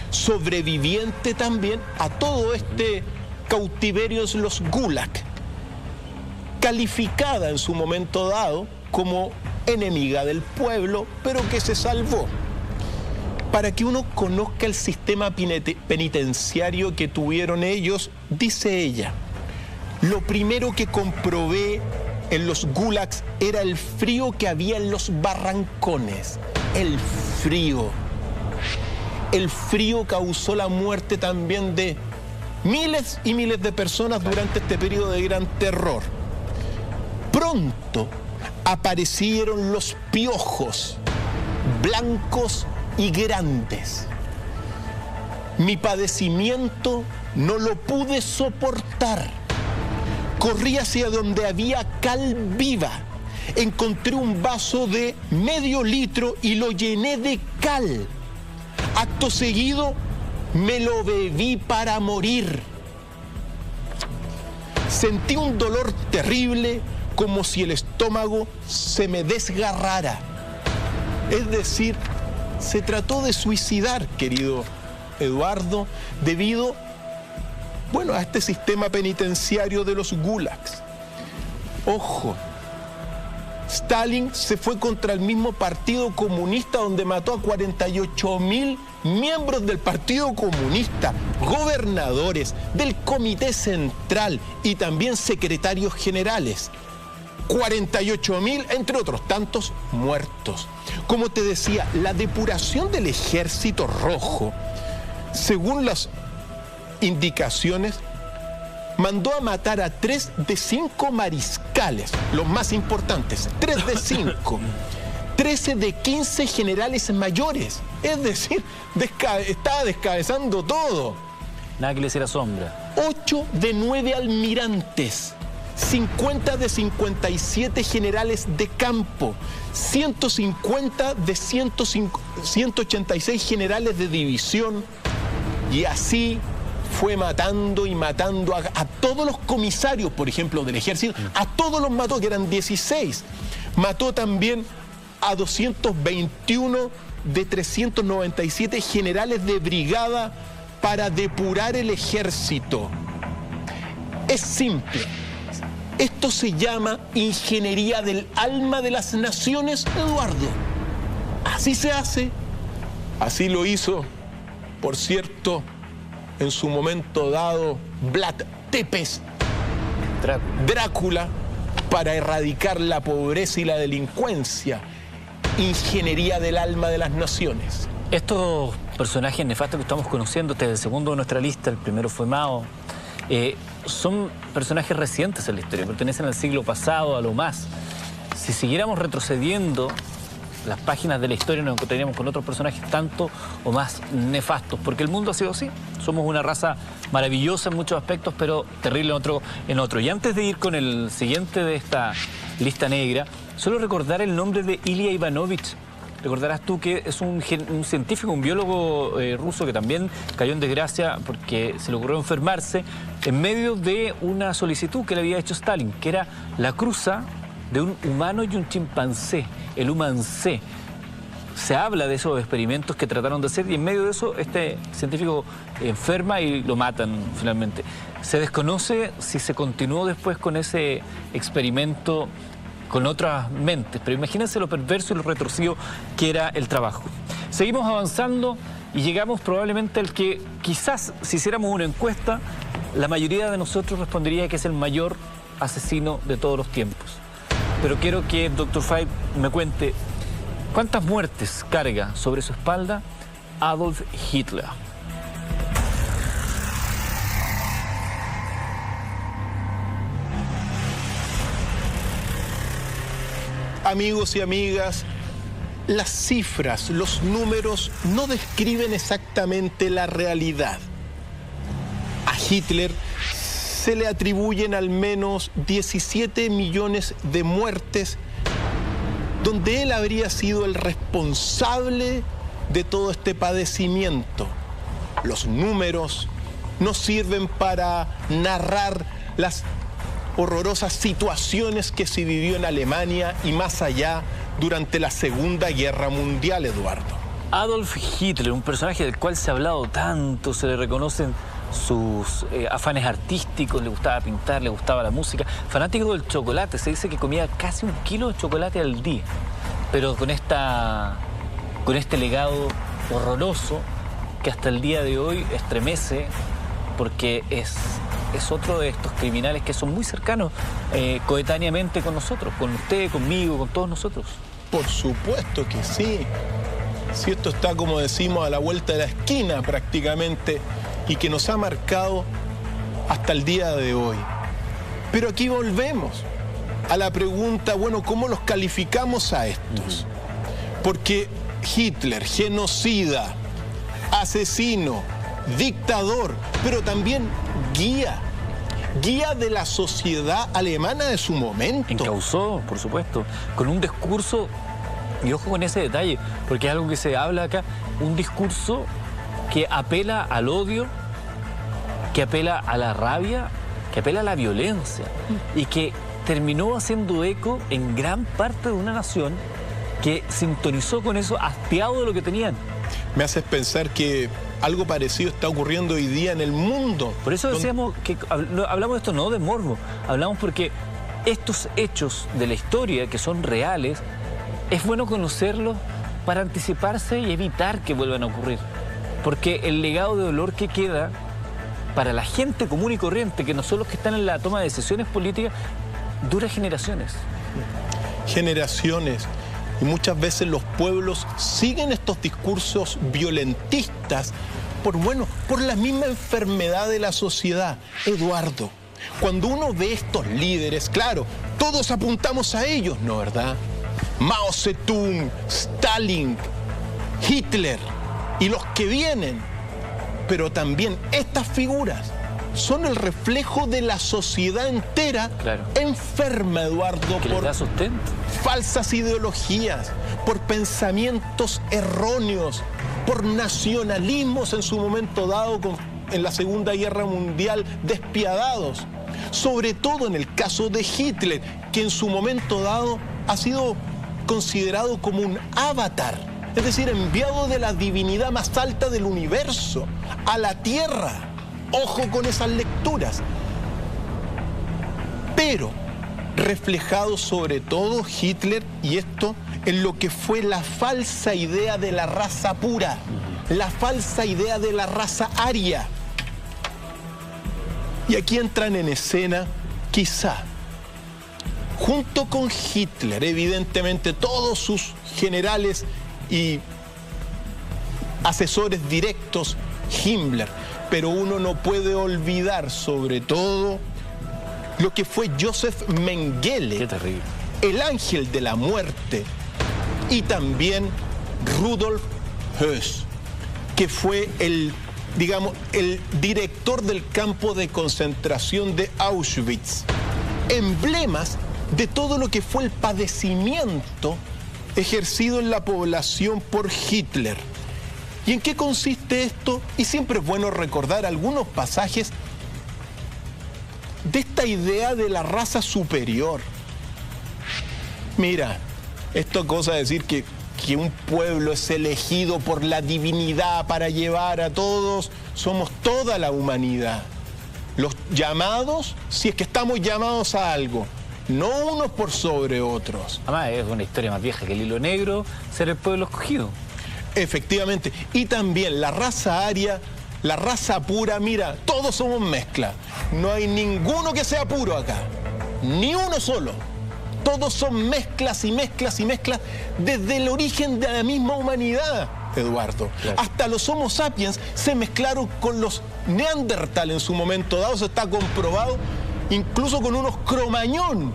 sobreviviente también a todo este cautiverio en los Gulag, calificada en su momento dado como enemiga del pueblo, pero que se salvó. Para que uno conozca el sistema penitenciario que tuvieron ellos, dice ella: lo primero que comprobé en los gulags era el frío que había en los barrancones. El frío. El frío causó la muerte también de miles y miles de personas durante este periodo de gran terror. Pronto aparecieron los piojos, blancos y grandes. Mi padecimiento no lo pude soportar. Corrí hacia donde había cal viva. Encontré un vaso de medio litro y lo llené de cal. Acto seguido, me lo bebí para morir. Sentí un dolor terrible, como si el estómago se me desgarrara. Es decir, se trató de suicidar, querido Eduardo, debido, bueno, a este sistema penitenciario de los gulags. Ojo, Stalin se fue contra el mismo Partido Comunista, donde mató a 48.000 miembros del Partido Comunista, gobernadores, del Comité Central y también secretarios generales. 48.000, entre otros tantos, muertos. Como te decía, la depuración del Ejército Rojo, según las indicaciones, mandó a matar a 3 de 5 mariscales, los más importantes, 3 de 5, 13 de 15 generales mayores, es decir, estaba descabezando todo. Nada que le hiciera sombra. 8 de 9 almirantes, 50 de 57 generales de campo, 150 de 186 generales de división, y así fue matando y matando a todos los comisarios, por ejemplo, del ejército, a todos los mató, que eran 16. Mató también a 221 de 397 generales de brigada para depurar el ejército. Es simple. Esto se llama ingeniería del alma de las naciones, Eduardo. Así se hace. Así lo hizo, por cierto, en su momento dado, Vlad Tepes, Drácula, para erradicar la pobreza y la delincuencia. Ingeniería del alma de las naciones. Estos personajes nefastos que estamos conociendo, este es el segundo de nuestra lista, el primero fue Mao, son personajes recientes en la historia, pertenecen al siglo pasado, a lo más. Si siguiéramos retrocediendo las páginas de la historia, nos encontraríamos con otros personajes tanto o más nefastos, porque el mundo ha sido así. Somos una raza maravillosa en muchos aspectos, pero terrible en otro. Y antes de ir con el siguiente de esta lista negra, solo recordar el nombre de Ilya Ivanovich. Recordarás tú que es un científico, un biólogo ruso que también cayó en desgracia porque se logró enfermarse en medio de una solicitud que le había hecho Stalin, que era la cruza de un humano y un chimpancé, el humancé. Se habla de esos experimentos que trataron de hacer y en medio de eso este científico enferma y lo matan finalmente. Se desconoce si se continuó después con ese experimento con otras mentes, pero imagínense lo perverso y lo retorcido que era el trabajo. Seguimos avanzando y llegamos probablemente al que quizás si hiciéramos una encuesta, la mayoría de nosotros respondería que es el mayor asesino de todos los tiempos. Pero quiero que Dr. Veit me cuente cuántas muertes carga sobre su espalda Adolf Hitler. Amigos y amigas, las cifras, los números no describen exactamente la realidad. A Hitler se le atribuyen al menos 17 millones de muertes, donde él habría sido el responsable de todo este padecimiento. Los números no sirven para narrar las horrorosas situaciones que se vivió en Alemania y más allá durante la Segunda Guerra Mundial, Eduardo. Adolf Hitler, un personaje del cual se ha hablado tanto, se le reconocen sus afanes artísticos, le gustaba pintar, le gustaba la música, fanático del chocolate, se dice que comía casi 1 kilo de chocolate al día, pero con este legado horroroso que hasta el día de hoy estremece, porque es otro de estos criminales que son muy cercanos coetáneamente con nosotros, con usted, conmigo, con todos nosotros. Por supuesto que sí. Si esto está, como decimos, a la vuelta de la esquina prácticamente, y que nos ha marcado hasta el día de hoy. Pero aquí volvemos a la pregunta, bueno, ¿cómo los calificamos a estos? Porque Hitler, genocida, asesino, dictador, pero también guía de la sociedad alemana de su momento. Encauzó, por supuesto, con un discurso, y ojo con ese detalle, porque es algo que se habla acá, un discurso que apela al odio, que apela a la rabia, que apela a la violencia, y que terminó haciendo eco en gran parte de una nación que sintonizó con eso, hastiado de lo que tenían. Me haces pensar que algo parecido está ocurriendo hoy día en el mundo. Por eso decíamos que hablamos de esto no de morbo, hablamos porque estos hechos de la historia que son reales, es bueno conocerlos para anticiparse y evitar que vuelvan a ocurrir. Porque el legado de dolor que queda para la gente común y corriente, que no son los que están en la toma de decisiones políticas, dura generaciones. Generaciones. Y muchas veces los pueblos siguen estos discursos violentistas por la misma enfermedad de la sociedad. Eduardo, cuando uno ve estos líderes, claro, todos apuntamos a ellos, ¿no, verdad? Mao Zedong, Stalin, Hitler y los que vienen. Pero también estas figuras son el reflejo de la sociedad entera, claro, enferma, Eduardo, que por les da sustento, falsas ideologías, por pensamientos erróneos, por nacionalismos en su momento dado en la Segunda Guerra Mundial despiadados. Sobre todo en el caso de Hitler, que en su momento dado ha sido considerado como un avatar, es decir, enviado de la divinidad más alta del universo a la Tierra. Ojo con esas lecturas. Pero reflejado sobre todo Hitler, y esto en lo que fue la falsa idea de la raza pura, la falsa idea de la raza aria. Y aquí entran en escena, quizá, junto con Hitler, evidentemente todos sus generales y asesores directos, Himmler, pero uno no puede olvidar sobre todo lo que fue Joseph Mengele, qué terrible, el ángel de la muerte, y también Rudolf Höss, que fue el director del campo de concentración de Auschwitz, emblemas de todo lo que fue el padecimiento ejercido en la población por Hitler. ¿Y en qué consiste esto? Y siempre es bueno recordar algunos pasajes de esta idea de la raza superior. Mira, esto cosa de decir que un pueblo es elegido por la divinidad para llevar a todos, somos toda la humanidad. Los llamados, si es que estamos llamados a algo, no unos por sobre otros. Además, es una historia más vieja que el hilo negro, ser el pueblo escogido. Efectivamente. Y también la raza aria, la raza pura, mira, todos somos mezcla. No hay ninguno que sea puro acá. Ni uno solo. Todos son mezclas y mezclas y mezclas desde el origen de la misma humanidad, Eduardo. Claro. Hasta los Homo sapiens se mezclaron con los Neandertal en su momento dado, se está comprobado, incluso con unos Cromañón.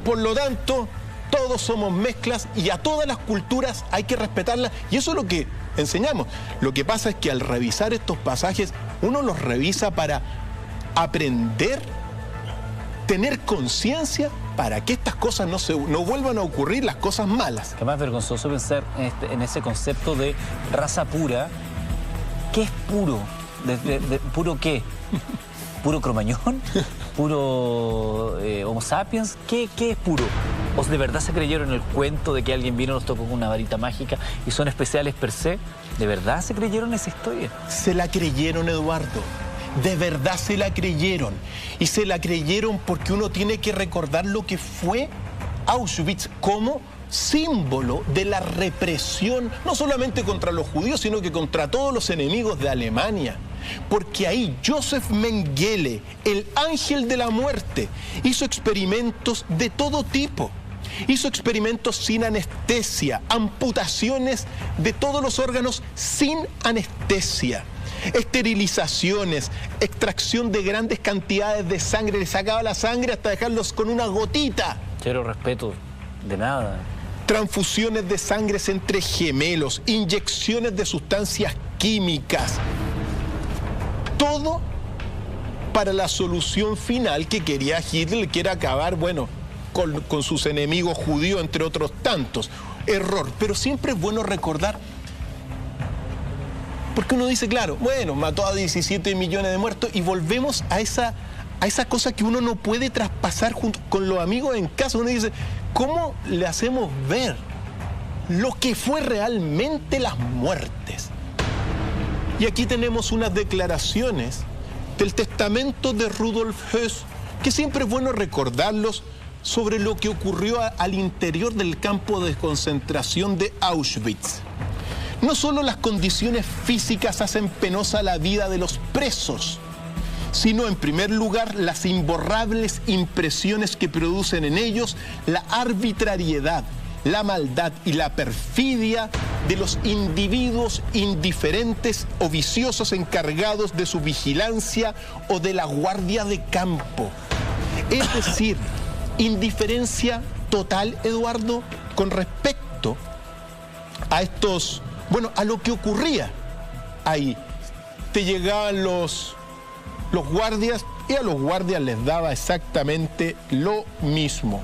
Por lo tanto, todos somos mezclas y a todas las culturas hay que respetarlas, y eso es lo que enseñamos. Lo que pasa es que al revisar estos pasajes, uno los revisa para aprender, tener conciencia para que estas cosas no vuelvan a ocurrir, las cosas malas. Qué más vergonzoso pensar en ese concepto de raza pura. ¿Qué es puro? ¿Puro qué? ¿Puro Cromañón? ¿Puro Homo sapiens? ¿Qué es puro? ¿O de verdad se creyeron el cuento de que alguien vino, los tocó con una varita mágica y son especiales per se? ¿De verdad se creyeron esa historia? Se la creyeron, Eduardo. De verdad se la creyeron. Y se la creyeron porque uno tiene que recordar lo que fue Auschwitz como símbolo de la represión, no solamente contra los judíos, sino que contra todos los enemigos de Alemania. Porque ahí Josef Mengele, el ángel de la muerte, hizo experimentos de todo tipo. Hizo experimentos sin anestesia, amputaciones de todos los órganos sin anestesia, esterilizaciones, extracción de grandes cantidades de sangre, le sacaba la sangre hasta dejarlos con una gotita. Cero respeto de nada. Transfusiones de sangre entre gemelos, inyecciones de sustancias químicas. Todo para la solución final que quería Hitler, que era acabar, bueno, con sus enemigos judíos, entre otros tantos. Error, pero siempre es bueno recordar, porque uno dice, claro, bueno, mató a 17 millones de muertos y volvemos a esa cosa que uno no puede traspasar junto con los amigos en casa. Uno dice, ¿cómo le hacemos ver lo que fue realmente las muertes? Y aquí tenemos unas declaraciones del testamento de Rudolf Höss, que siempre es bueno recordarlos, sobre lo que ocurrió al interior del campo de concentración de Auschwitz. No solo las condiciones físicas hacen penosa la vida de los presos, sino en primer lugar las imborrables impresiones que producen en ellos la arbitrariedad, la maldad y la perfidia de los individuos indiferentes o viciosos encargados de su vigilancia o de la guardia de campo. Es decir, indiferencia total, Eduardo, con respecto a estos, bueno, a lo que ocurría ahí. Te llegaban los guardias y a los guardias les daba exactamente lo mismo.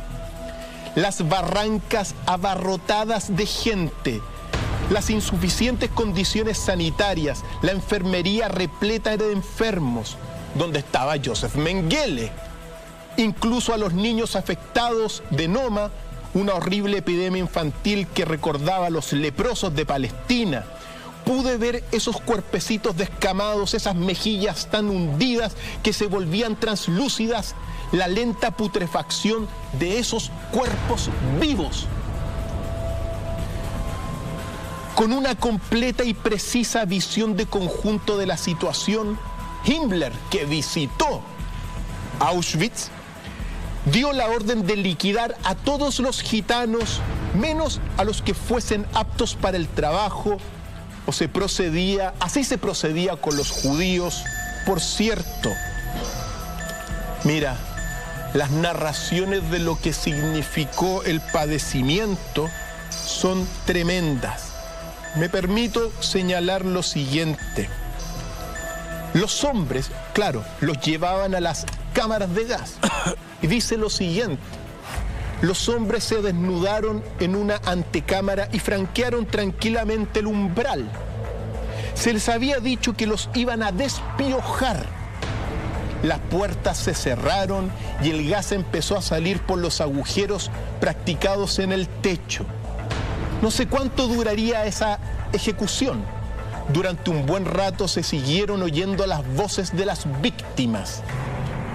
Las barrancas abarrotadas de gente, las insuficientes condiciones sanitarias, la enfermería repleta de enfermos, donde estaba Josef Mengele. Incluso a los niños afectados de Noma, una horrible epidemia infantil que recordaba a los leprosos de Palestina. Pude ver esos cuerpecitos descamados, esas mejillas tan hundidas que se volvían translúcidas, la lenta putrefacción de esos cuerpos vivos. Con una completa y precisa visión de conjunto de la situación, Himmler, que visitó Auschwitz, dio la orden de liquidar a todos los gitanos, menos a los que fuesen aptos para el trabajo, así se procedía con los judíos. Por cierto, mira, las narraciones de lo que significó el padecimiento son tremendas. Me permito señalar lo siguiente. Los hombres, claro, los llevaban a las cámaras de gas. Y dice lo siguiente: los hombres se desnudaron en una antecámara y franquearon tranquilamente el umbral. Se les había dicho que los iban a despiojar. Las puertas se cerraron y el gas empezó a salir por los agujeros practicados en el techo. No sé cuánto duraría esa ejecución. Durante un buen rato se siguieron oyendo las voces de las víctimas.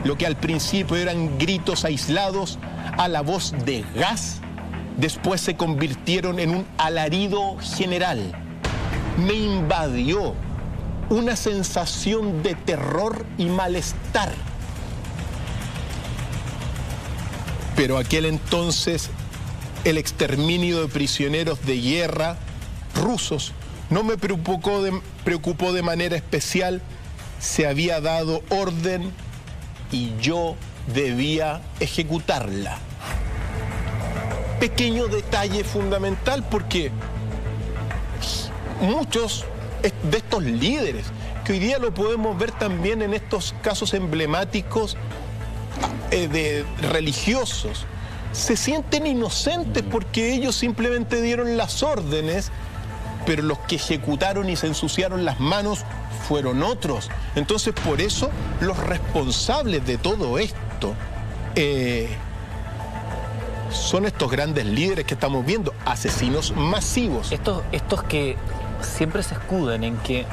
Lo que al principio eran gritos aislados a la voz de gas, después se convirtieron en un alarido general. Me invadió una sensación de terror y malestar. Pero aquel entonces, el exterminio de prisioneros de guerra rusos no me preocupó de manera especial. Se había dado orden y yo debía ejecutarla. Pequeño detalle fundamental, porque muchos de estos líderes, que hoy día lo podemos ver también en estos casos emblemáticos de religiosos, se sienten inocentes porque ellos simplemente dieron las órdenes, pero los que ejecutaron y se ensuciaron las manos fueron otros. Entonces, por eso, los responsables de todo esto son estos grandes líderes que estamos viendo, asesinos masivos. Estos que siempre se escudan en que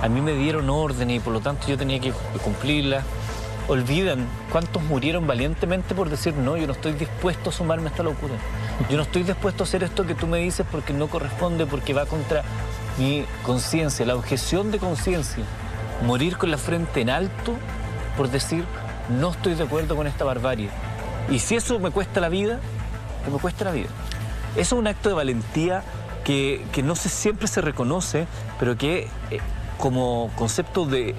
a mí me dieron órdenes y por lo tanto yo tenía que cumplirlas, olvidan cuántos murieron valientemente por decir no, yo no estoy dispuesto a sumarme a esta locura. Yo no estoy dispuesto a hacer esto que tú me dices porque no corresponde, porque va contra mi conciencia, la objeción de conciencia. Morir con la frente en alto por decir no estoy de acuerdo con esta barbarie. Y si eso me cuesta la vida, que me cueste la vida. Eso es un acto de valentía que no siempre se reconoce, pero que como concepto de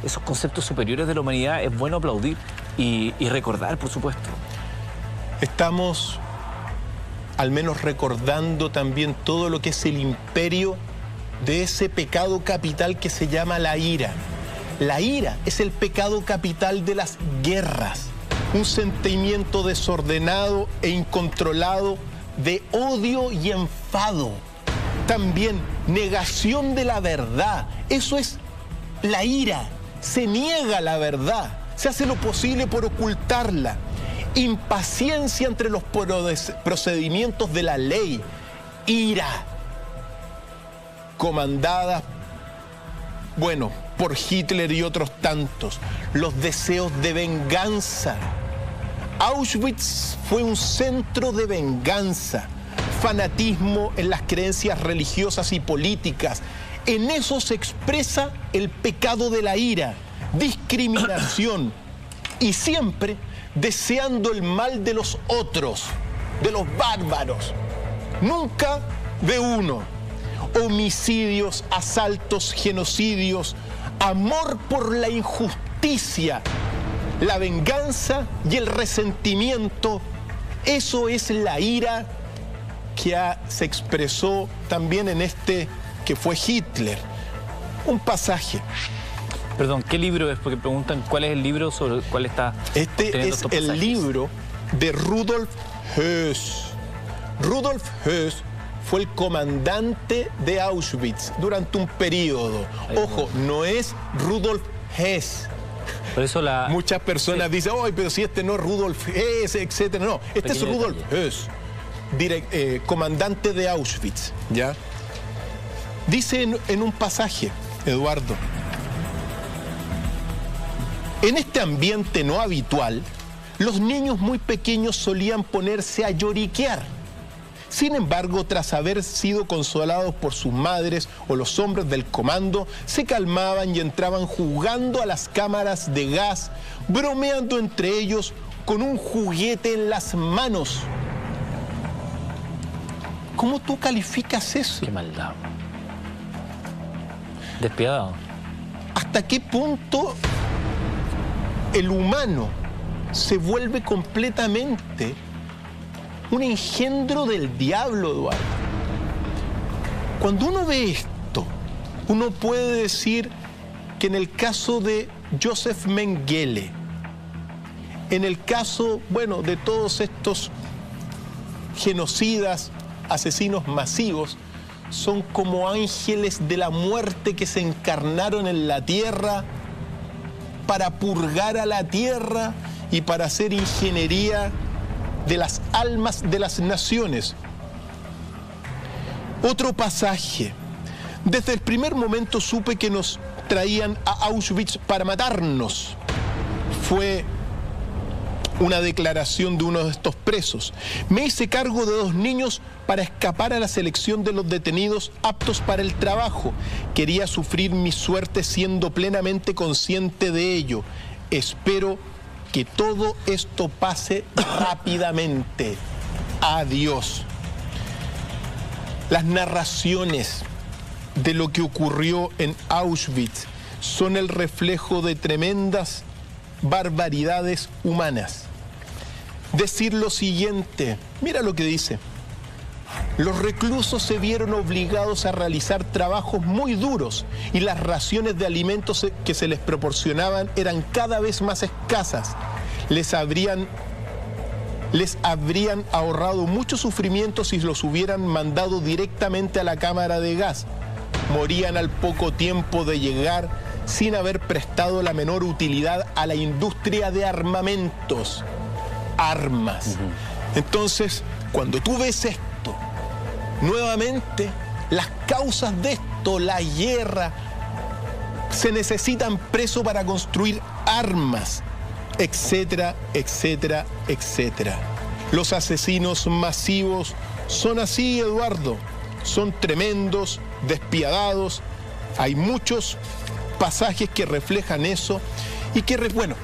esos conceptos superiores de la humanidad es bueno aplaudir y recordar, por supuesto. Estamos al menos recordando también todo lo que es el imperio de ese pecado capital que se llama la ira. La ira es el pecado capital de las guerras, un sentimiento desordenado e incontrolado de odio y enfado. También negación de la verdad, eso es la ira. Se niega la verdad, se hace lo posible por ocultarla. Impaciencia entre los procedimientos de la ley. Ira, comandada, bueno, por Hitler y otros tantos. Los deseos de venganza. Auschwitz fue un centro de venganza. Fanatismo en las creencias religiosas y políticas. En eso se expresa el pecado de la ira, discriminación y siempre deseando el mal de los otros, de los bárbaros, nunca de uno. Homicidios, asaltos, genocidios, amor por la injusticia, la venganza y el resentimiento, eso es la ira que se expresó también en este que fue Hitler. Un pasaje. Perdón, ¿qué libro es? Porque preguntan cuál es el libro sobre el cual está. Este es el libro de Rudolf Höss. Rudolf Höss fue el comandante de Auschwitz durante un periodo. Ojo, no es Rudolf Hess. Por eso muchas personas dicen, ¡ay, pero si este no es Rudolf Hess, etcétera! No, este es Rudolf Höss, comandante de Auschwitz, ¿ya? Dice en un pasaje, Eduardo, en este ambiente no habitual, los niños muy pequeños solían ponerse a lloriquear. Sin embargo, tras haber sido consolados por sus madres o los hombres del comando, se calmaban y entraban jugando a las cámaras de gas, bromeando entre ellos con un juguete en las manos. ¿Cómo tú calificas eso? Qué maldad. Despiadado. ¿Hasta qué punto el humano se vuelve completamente un engendro del diablo, Eduardo? Cuando uno ve esto, uno puede decir que en el caso de Joseph Mengele, en el caso, bueno, de todos estos genocidas, asesinos masivos, son como ángeles de la muerte que se encarnaron en la tierra para purgar a la tierra y para hacer ingeniería de las almas de las naciones. Otro pasaje. Desde el primer momento supe que nos traían a Auschwitz para matarnos. Fue una declaración de uno de estos presos. Me hice cargo de 2 niños para escapar a la selección de los detenidos aptos para el trabajo. Quería sufrir mi suerte siendo plenamente consciente de ello. Espero que todo esto pase rápidamente. Adiós. Las narraciones de lo que ocurrió en Auschwitz son el reflejo de tremendas barbaridades humanas. Decir lo siguiente, mira lo que dice: los reclusos se vieron obligados a realizar trabajos muy duros y las raciones de alimentos que se les proporcionaban eran cada vez más escasas. Les habrían ahorrado muchos sufrimientos si los hubieran mandado directamente a la cámara de gas. Morían al poco tiempo de llegar sin haber prestado la menor utilidad a la industria de armamentos. Armas. Entonces, cuando tú ves esto, nuevamente, las causas de esto, la guerra, se necesitan presos para construir armas, etcétera, etcétera, etcétera. Los asesinos masivos son así, Eduardo, son tremendos, despiadados. Hay muchos pasajes que reflejan eso y que, bueno,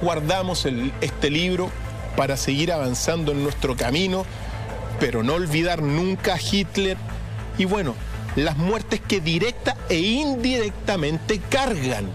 guardamos este libro para seguir avanzando en nuestro camino, pero no olvidar nunca a Hitler y, bueno, las muertes que directa e indirectamente cargan.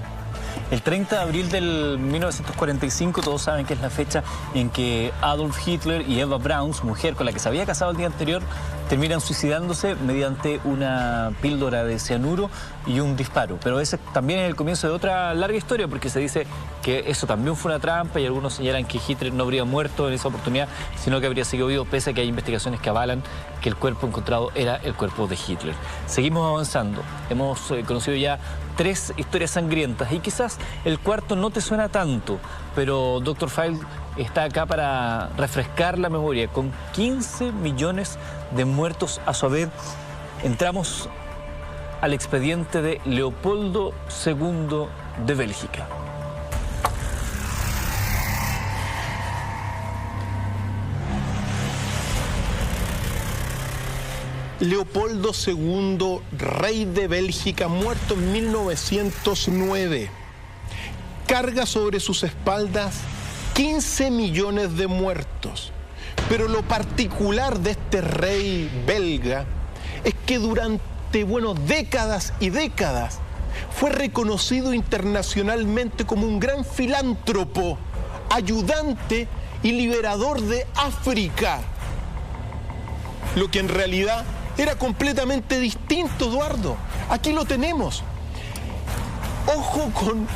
El 30 de abril del 1945, todos saben que es la fecha en que Adolf Hitler y Eva Braun, su mujer con la que se había casado el día anterior, terminan suicidándose mediante una píldora de cianuro y un disparo. Pero ese también es el comienzo de otra larga historia, porque se dice que eso también fue una trampa y algunos señalan que Hitler no habría muerto en esa oportunidad, sino que habría seguido vivo, pese a que hay investigaciones que avalan que el cuerpo encontrado era el cuerpo de Hitler. Seguimos avanzando. Hemos conocido ya 3 historias sangrientas y quizás el cuarto no te suena tanto, pero Dr. File está acá para refrescar la memoria. Con 15 millones de muertos a su haber, entramos al expediente de Leopoldo II de Bélgica. Leopoldo II, rey de Bélgica, muerto en 1909, carga sobre sus espaldas 15 millones de muertos. Pero lo particular de este rey belga es que durante, bueno, décadas y décadas fue reconocido internacionalmente como un gran filántropo, ayudante y liberador de África. Lo que en realidad era completamente distinto, Eduardo. Aquí lo tenemos. Ojo con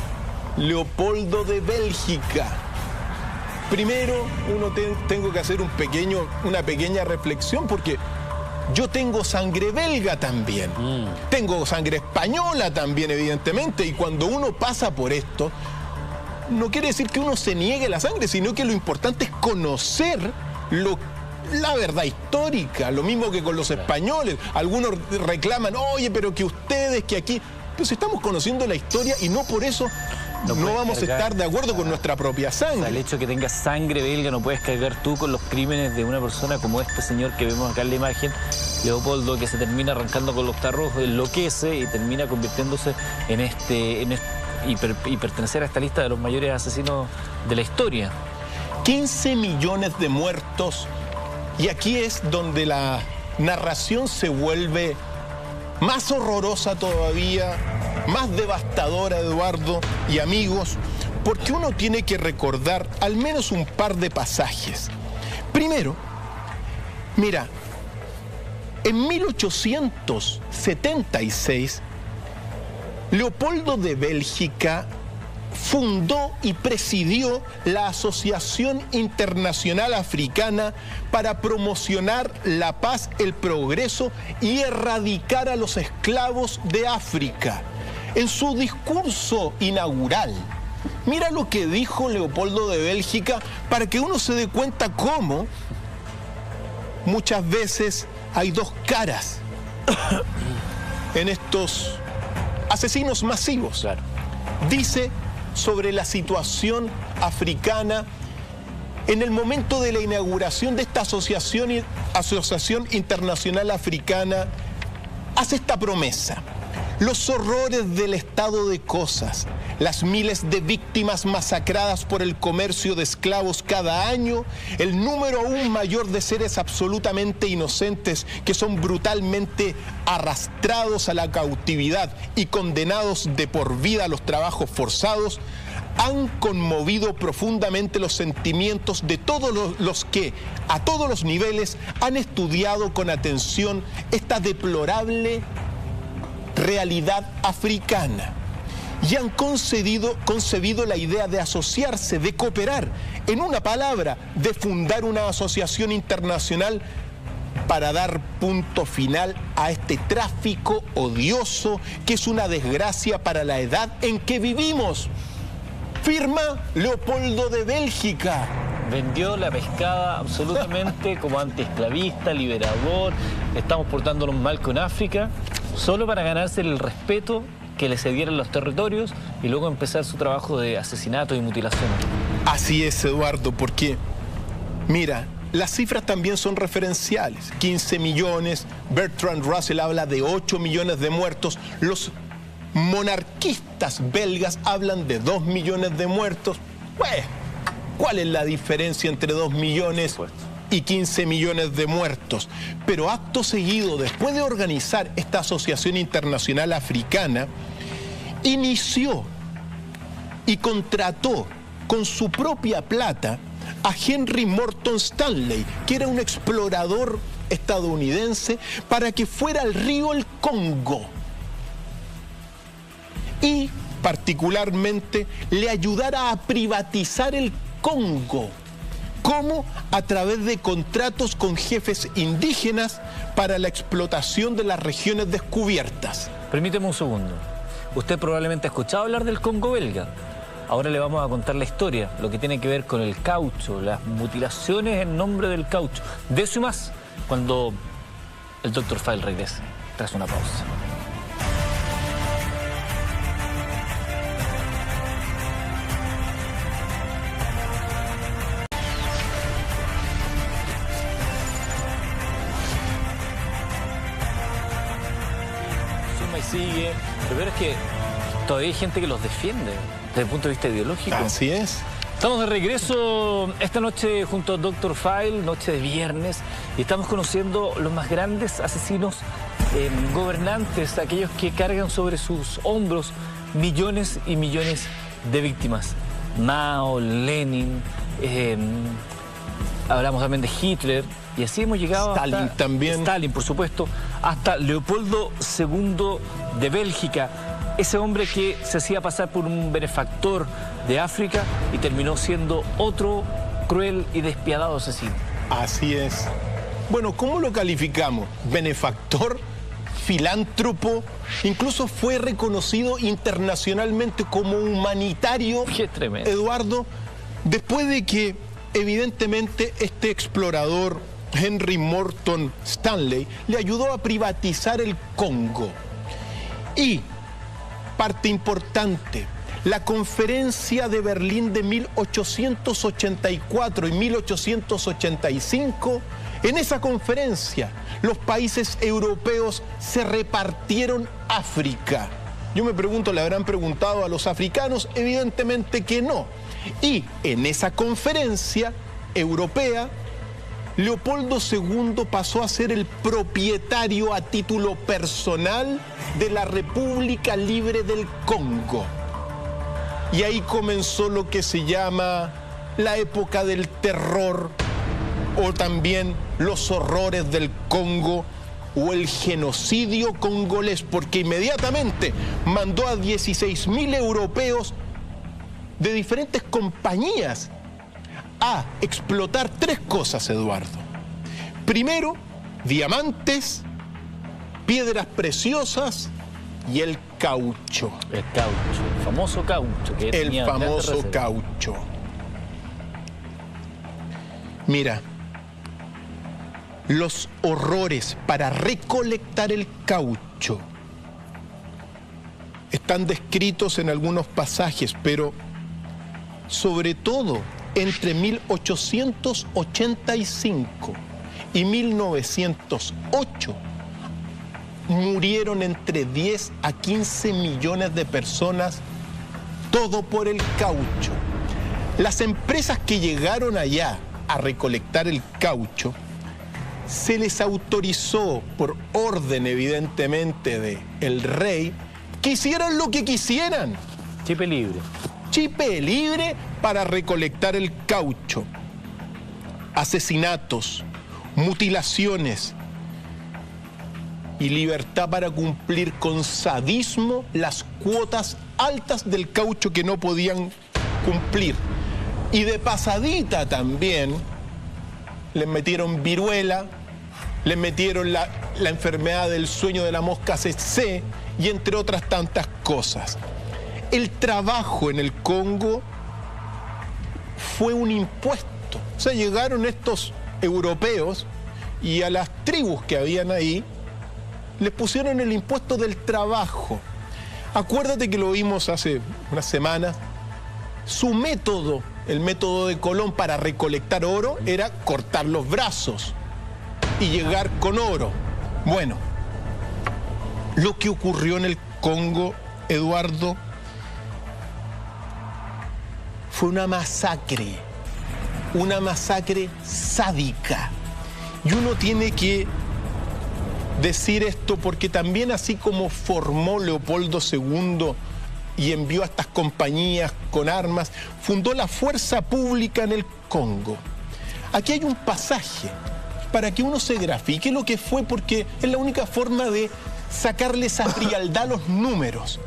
Leopoldo de Bélgica. Primero, tengo que hacer una pequeña reflexión, porque yo tengo sangre belga también. Tengo sangre española también, evidentemente. Y cuando uno pasa por esto, no quiere decir que uno se niegue la sangre, sino que lo importante es conocer la verdad histórica, lo mismo que con los españoles. Algunos reclaman, oye, pero que ustedes, que aquí... Pues estamos conociendo la historia y no por eso no vamos a estar de acuerdo con nuestra propia sangre. O sea, el hecho de que tengas sangre belga, no puedes cargar tú con los crímenes de una persona como este señor que vemos acá en la imagen, Leopoldo, que se termina arrancando con los tarros, enloquece y termina convirtiéndose y pertenecer a esta lista de los mayores asesinos de la historia. 15 millones de muertos. Y aquí es donde la narración se vuelve más horrorosa todavía, más devastadora, Eduardo y amigos, porque uno tiene que recordar al menos un par de pasajes. Primero, mira, en 1876, Leopoldo de Bélgica fundó y presidió la Asociación Internacional Africana para promocionar la paz, el progreso y erradicar a los esclavos de África. En su discurso inaugural, mira lo que dijo Leopoldo de Bélgica, para que uno se dé cuenta cómo muchas veces hay dos caras en estos asesinos masivos. Claro. Dice sobre la situación africana en el momento de la inauguración de esta Asociación Internacional Africana, hace esta promesa: los horrores del estado de cosas, las miles de víctimas masacradas por el comercio de esclavos cada año, el número aún mayor de seres absolutamente inocentes que son brutalmente arrastrados a la cautividad y condenados de por vida a los trabajos forzados, han conmovido profundamente los sentimientos de todos los que, a todos los niveles, han estudiado con atención esta deplorable realidad africana y han concebido la idea de asociarse, de cooperar, en una palabra, de fundar una asociación internacional para dar punto final a este tráfico odioso que es una desgracia para la edad en que vivimos. Firma Leopoldo de Bélgica. vendió la pescada absolutamente como antiesclavista, liberador, estamos portándonos mal con África, solo para ganarse el respeto que le cedieran los territorios y luego empezar su trabajo de asesinato y mutilación. Así es, Eduardo, porque, mira, las cifras también son referenciales. 15 millones, Bertrand Russell habla de 8 millones de muertos, los monarquistas belgas hablan de 2 millones de muertos. Pues, ¿cuál es la diferencia entre 2 millones y 15 millones de muertos? Pero acto seguido, después de organizar esta Asociación Internacional Africana, inició y contrató con su propia plata a Henry Morton Stanley, que era un explorador estadounidense, para que fuera al río el Congo y particularmente le ayudara a privatizar el Congo. ¿Cómo? A través de contratos con jefes indígenas para la explotación de las regiones descubiertas. Permíteme un segundo. Usted probablemente ha escuchado hablar del Congo belga. Ahora le vamos a contar la historia, lo que tiene que ver con el caucho, las mutilaciones en nombre del caucho. De eso y más, cuando el Dr. File regrese, tras una pausa. Suma y sigue. Lo peor es que todavía hay gente que los defiende desde el punto de vista ideológico. Así es. Estamos de regreso esta noche junto a Dr. File, noche de viernes, y estamos conociendo los más grandes asesinos gobernantes, aquellos que cargan sobre sus hombros millones y millones de víctimas. Mao, Lenin, hablamos también de Hitler, y así hemos llegado Stalin hasta también. Stalin, por supuesto, hasta Leopoldo II de Bélgica. Ese hombre que se hacía pasar por un benefactor de África y terminó siendo otro cruel y despiadado asesino. Así es. Bueno, ¿cómo lo calificamos? Benefactor, filántropo, incluso fue reconocido internacionalmente como humanitario. Qué tremendo. Eduardo, después de que evidentemente este explorador, Henry Morton Stanley, le ayudó a privatizar el Congo. Y parte importante, la conferencia de Berlín de 1884 y 1885, en esa conferencia los países europeos se repartieron África. Yo me pregunto, ¿le habrán preguntado a los africanos? Evidentemente que no. Y en esa conferencia europea, Leopoldo II pasó a ser el propietario a título personal de la República Libre del Congo. Y ahí comenzó lo que se llama la época del terror, o también los horrores del Congo, o el genocidio congolés, porque inmediatamente mandó a 16.000 europeos de diferentes compañías a explotar 3 cosas, Eduardo. Primero, diamantes, piedras preciosas y el caucho. El caucho, el famoso caucho. Que El tenía grandes famoso reservas. caucho. Mira, los horrores para recolectar el caucho están descritos en algunos pasajes, pero sobre todo entre 1885 y 1908 murieron entre 10 a 15 millones de personas, todo por el caucho. Las empresas que llegaron allá a recolectar el caucho, se les autorizó, por orden evidentemente del rey, que hicieran lo que quisieran. Chipe libre. Chipe libre para recolectar el caucho. Asesinatos, mutilaciones y libertad para cumplir con sadismo las cuotas altas del caucho que no podían cumplir. Y de pasadita también les metieron viruela, les metieron la enfermedad del sueño de la mosca tsetse y entre otras tantas cosas. El trabajo en el Congo fue un impuesto impuesto. O sea, llegaron estos europeos y a las tribus que habían ahí les pusieron el impuesto del trabajo. Acuérdate que lo vimos hace unas semanas. Su método, el método de Colón para recolectar oro, era cortar los brazos y llegar con oro. Bueno, lo que ocurrió en el Congo, Eduardo, fue una masacre sádica. Y uno tiene que decir esto porque también, así como formó Leopoldo II y envió a estas compañías con armas, fundó la fuerza pública en el Congo. Aquí hay un pasaje para que uno se grafique lo que fue, porque es la única forma de sacarle esa frialdad a los números.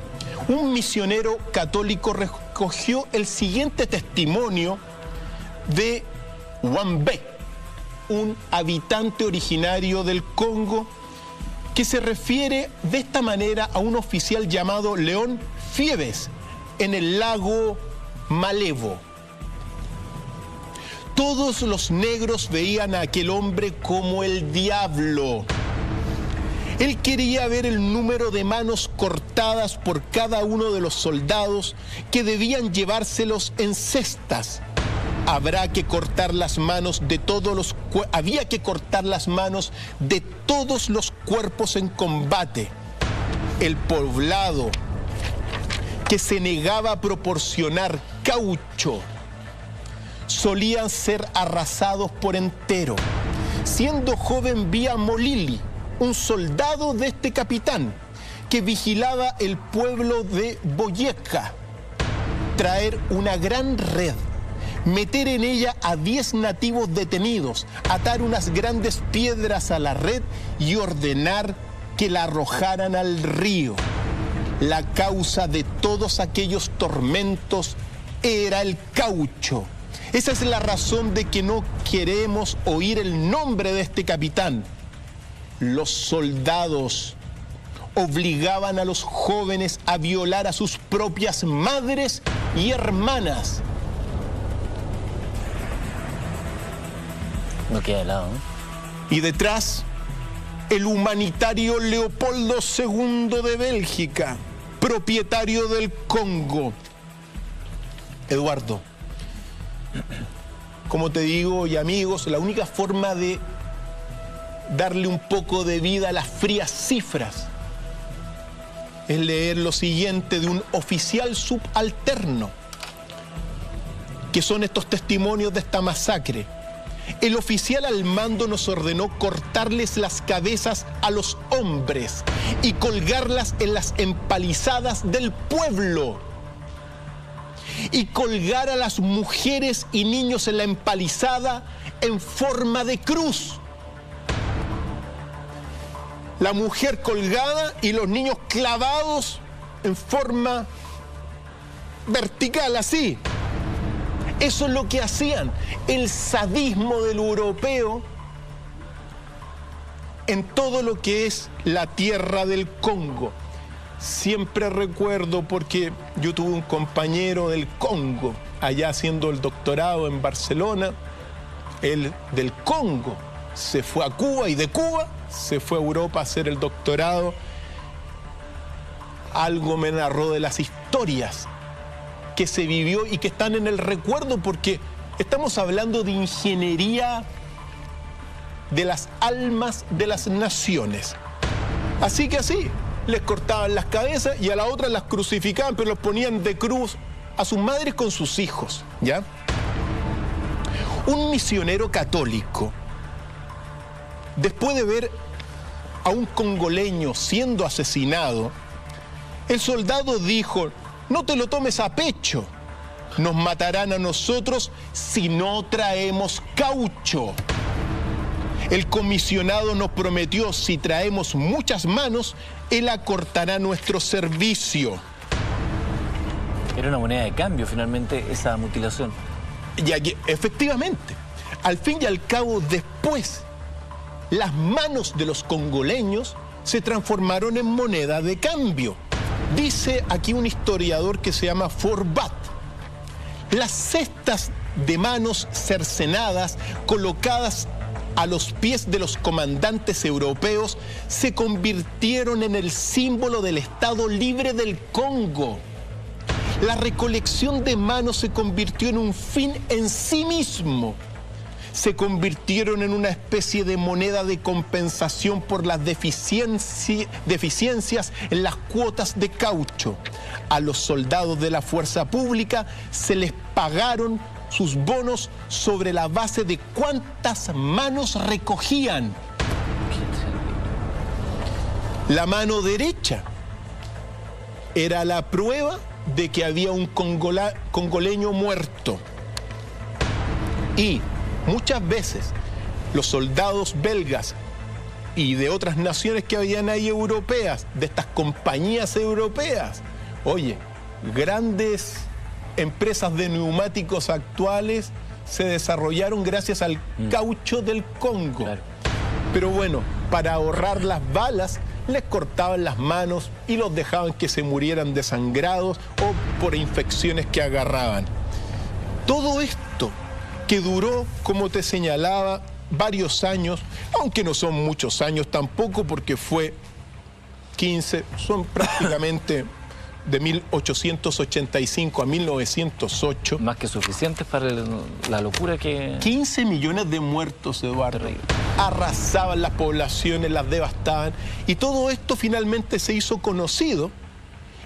Un misionero católico recogió el siguiente testimonio de Wambé, un habitante originario del Congo, que se refiere de esta manera a un oficial llamado León Fiebes en el lago Malevo. Todos los negros veían a aquel hombre como el diablo. Él quería ver el número de manos cortadas por cada uno de los soldados, que debían llevárselos en cestas. Había que cortar las manos de todos los cuerpos en combate. El poblado que se negaba a proporcionar caucho solían ser arrasados por entero. Siendo joven vi a Molili, un soldado de este capitán, que vigilaba el pueblo de Boyesca, traer una gran red, meter en ella a 10 nativos detenidos, atar unas grandes piedras a la red y ordenar que la arrojaran al río. La causa de todos aquellos tormentos era el caucho. Esa es la razón de que no queremos oír el nombre de este capitán. Los soldados obligaban a los jóvenes a violar a sus propias madres y hermanas. No queda de lado, ¿no? Y detrás, el humanitario Leopoldo II de Bélgica, propietario del Congo. Eduardo, como te digo, y amigos, la única forma de darle un poco de vida a las frías cifras es leer lo siguiente de un oficial subalterno, que son estos testimonios de esta masacre. El oficial al mando nos ordenó cortarles las cabezas a los hombres y colgarlas en las empalizadas del pueblo, y colgar a las mujeres y niños en la empalizada en forma de cruz. La mujer colgada y los niños clavados en forma vertical, así. Eso es lo que hacían. El sadismo del europeo en todo lo que es la tierra del Congo. Siempre recuerdo, porque yo tuve un compañero del Congo allá haciendo el doctorado en Barcelona. Él del Congo se fue a Cuba y de Cuba se fue a Europa a hacer el doctorado. Algo me narró de las historias que se vivió y que están en el recuerdo, porque estamos hablando de ingeniería de las almas de las naciones. Así que así, les cortaban las cabezas y a la otra las crucificaban, pero los ponían de cruz a sus madres con sus hijos, ¿ya? Un misionero católico, después de ver a un congoleño siendo asesinado, el soldado dijo: no te lo tomes a pecho, nos matarán a nosotros si no traemos caucho. El comisionado nos prometió: si traemos muchas manos, él acortará nuestro servicio. Era una moneda de cambio, finalmente, esa mutilación. Y aquí, efectivamente, al fin y al cabo, después, las manos de los congoleños se transformaron en moneda de cambio. Dice aquí un historiador que se llama Forbat: Las cestas de manos cercenadas colocadas a los pies de los comandantes europeos se convirtieron en el símbolo del Estado Libre del Congo. La recolección de manos se convirtió en un fin en sí mismo. Se convirtieron en una especie de moneda de compensación por las deficiencias en las cuotas de caucho. A los soldados de la fuerza pública se les pagaron sus bonos sobre la base de cuántas manos recogían. La mano derecha era la prueba de que había un congoleño muerto. Y muchas veces los soldados belgas y de otras naciones que habían ahí europeas, de estas compañías europeas, oye, grandes empresas de neumáticos actuales se desarrollaron gracias al caucho del Congo. Claro. Pero bueno, para ahorrar las balas, les cortaban las manos y los dejaban que se murieran desangrados o por infecciones que agarraban. Todo esto que duró, como te señalaba, varios años, aunque no son muchos años tampoco, porque fue 15, son prácticamente de 1885 a 1908. Más que suficientes para la locura que... 15 millones de muertos, Eduardo. Terrible. Arrasaban las poblaciones, las devastaban. Y todo esto finalmente se hizo conocido.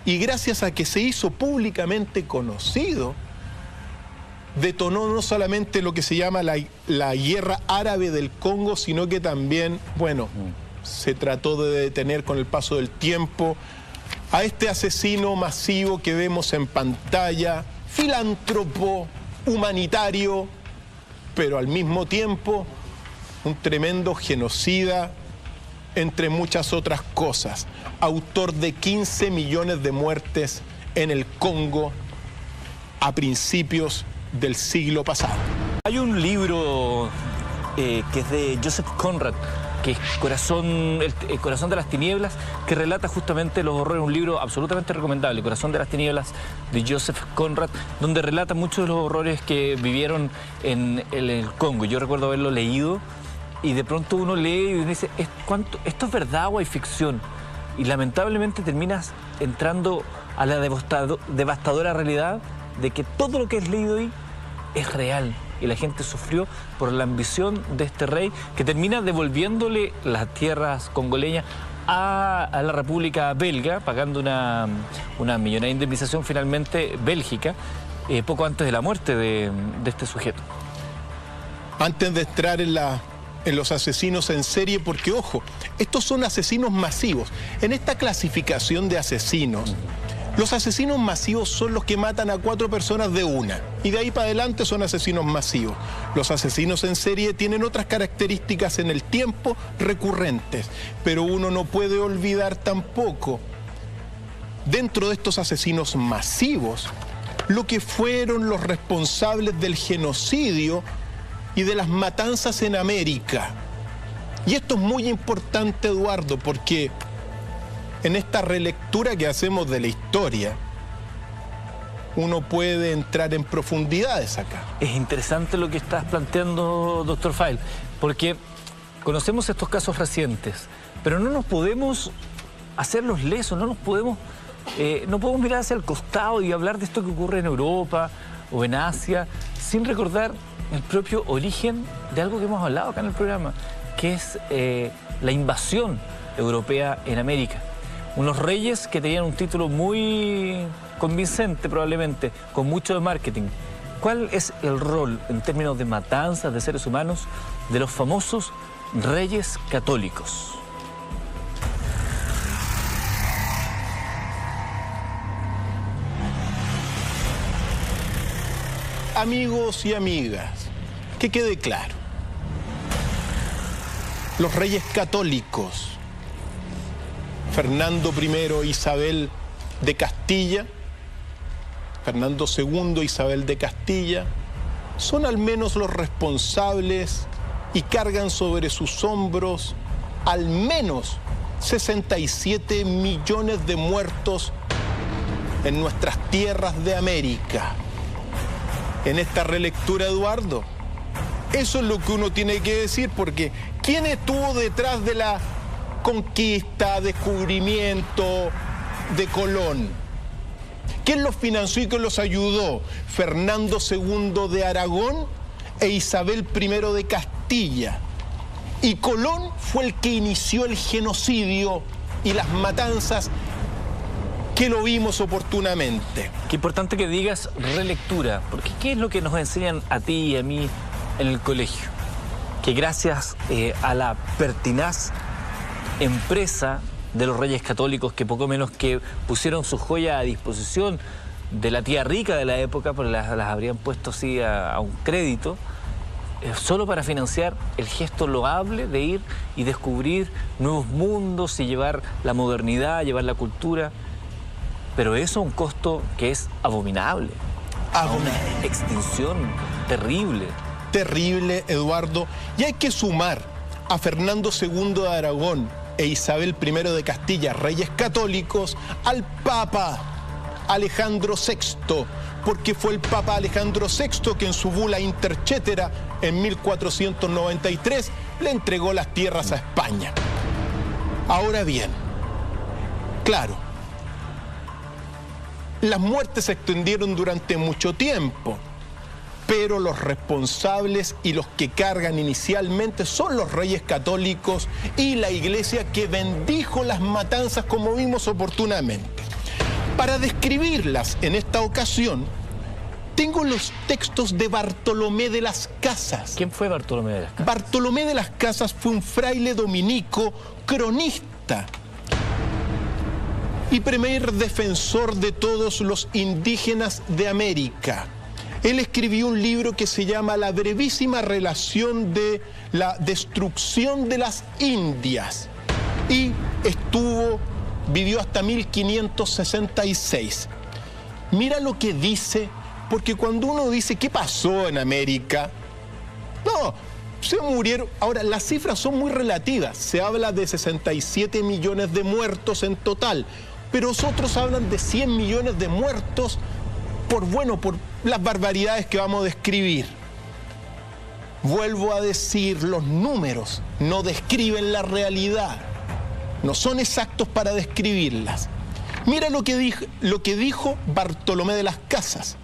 Y gracias a que se hizo públicamente conocido, detonó no solamente lo que se llama la guerra árabe del Congo, sino que también, bueno, se trató de detener con el paso del tiempo a este asesino masivo que vemos en pantalla, filántropo, humanitario, pero al mismo tiempo un tremendo genocida, entre muchas otras cosas. Autor de 15 millones de muertes en el Congo a principios del siglo pasado. Hay un libro que es de Joseph Conrad, que es el Corazón de las Tinieblas, que relata justamente los horrores, un libro absolutamente recomendable, Corazón de las Tinieblas, de Joseph Conrad, donde relata muchos de los horrores que vivieron en el Congo. Yo recuerdo haberlo leído y de pronto uno lee y dice, ¿esto es verdad o hay ficción? Y lamentablemente terminas entrando a la devastadora realidad de que todo lo que has leído ahí es real. Y la gente sufrió por la ambición de este rey que termina devolviéndole las tierras congoleñas a la República Belga, pagando una millonaria indemnización finalmente Bélgica, poco antes de la muerte de este sujeto. Antes de entrar en los asesinos en serie, porque ojo, estos son asesinos masivos. En esta clasificación de asesinos, los asesinos masivos son los que matan a 4 personas de una, y de ahí para adelante son asesinos masivos. Los asesinos en serie tienen otras características en el tiempo recurrentes, pero uno no puede olvidar tampoco, dentro de estos asesinos masivos, lo que fueron los responsables del genocidio y de las matanzas en América. Y esto es muy importante, Eduardo, porque en esta relectura que hacemos de la historia, uno puede entrar en profundidades acá. Es interesante lo que estás planteando, doctor File, porque conocemos estos casos recientes, pero no nos podemos hacer los lesos, no podemos mirar hacia el costado y hablar de esto que ocurre en Europa o en Asia, sin recordar el propio origen de algo que hemos hablado acá en el programa, que es la invasión europea en América. Unos reyes que tenían un título muy convincente probablemente, con mucho de marketing. ¿Cuál es el rol en términos de matanzas de seres humanos de los famosos reyes católicos? Amigos y amigas, que quede claro, los reyes católicos, Fernando I e Isabel de Castilla, Fernando II, Isabel de Castilla, son al menos los responsables y cargan sobre sus hombros al menos 67 millones de muertos en nuestras tierras de América. en esta relectura, Eduardo. Eso es lo que uno tiene que decir, porque ¿quién estuvo detrás de la conquista, descubrimiento de Colón? ¿Quién los financió y quién los ayudó? Fernando II de Aragón e Isabel I de Castilla. Y Colón fue el que inició el genocidio y las matanzas que lo vimos oportunamente. Qué importante que digas relectura, porque ¿qué es lo que nos enseñan a ti y a mí en el colegio? Que gracias a la pertinaz empresa de los Reyes Católicos, que poco menos que pusieron su joya a disposición de la tía rica de la época, pero las habrían puesto así a un crédito, solo para financiar el gesto loable de ir y descubrir nuevos mundos y llevar la modernidad, llevar la cultura. Pero eso a un costo que es abominable. A una extinción terrible. Terrible, Eduardo. Y hay que sumar a Fernando II de Aragón e Isabel I de Castilla, reyes católicos, al Papa Alejandro VI, porque fue el Papa Alejandro VI que en su bula Intercetera en 1493 le entregó las tierras a España. Ahora bien, claro, las muertes se extendieron durante mucho tiempo, pero los responsables y los que cargan inicialmente son los reyes católicos y la iglesia, que bendijo las matanzas como vimos oportunamente. Para describirlas en esta ocasión, tengo los textos de Bartolomé de las Casas. ¿Quién fue Bartolomé de las Casas? Bartolomé de las Casas fue un fraile dominico cronista y primer defensor de todos los indígenas de América. Él escribió un libro que se llama La brevísima relación de la destrucción de las Indias y vivió hasta 1566. Mira lo que dice, porque cuando uno dice ¿qué pasó en América? No, se murieron. Ahora, las cifras son muy relativas. Se habla de 67 millones de muertos en total, pero otros hablan de 100 millones de muertos por las barbaridades que vamos a describir. Vuelvo a decir, los números no describen la realidad, no son exactos para describirlas. Mira lo que dijo Bartolomé de las Casas.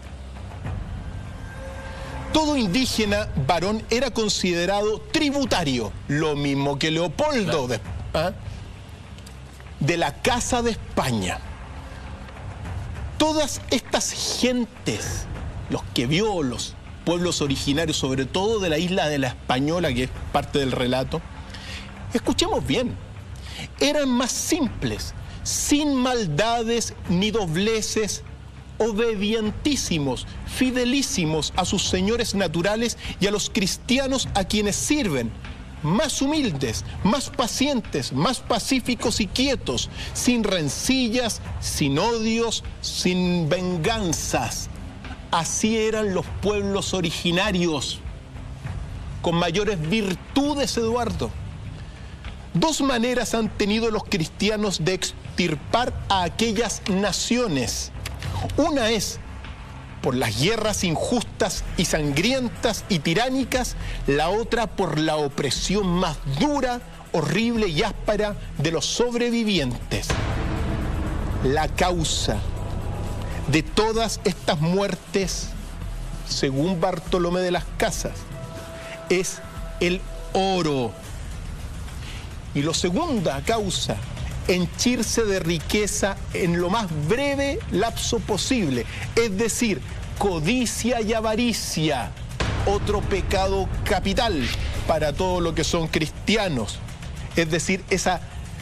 Todo indígena varón era considerado tributario, lo mismo que Leopoldo de la Casa de España. Todas estas gentes, los que vio, los pueblos originarios, sobre todo de la isla de la Española, que es parte del relato, escuchemos bien, eran más simples, sin maldades ni dobleces, obedientísimos, fidelísimos a sus señores naturales y a los cristianos a quienes sirven, más humildes, más pacientes, más pacíficos y quietos, sin rencillas, sin odios, sin venganzas. Así eran los pueblos originarios, con mayores virtudes, Eduardo. Dos maneras han tenido los cristianos de extirpar a aquellas naciones. Una es por las guerras injustas y sangrientas y tiránicas, la otra por la opresión más dura, horrible y áspera de los sobrevivientes. La causa de todas estas muertes, según Bartolomé de las Casas, es el oro. Y la segunda causa, henchirse de riqueza en lo más breve lapso posible, es decir, codicia y avaricia, otro pecado capital para todo lo que son cristianos, es decir, esa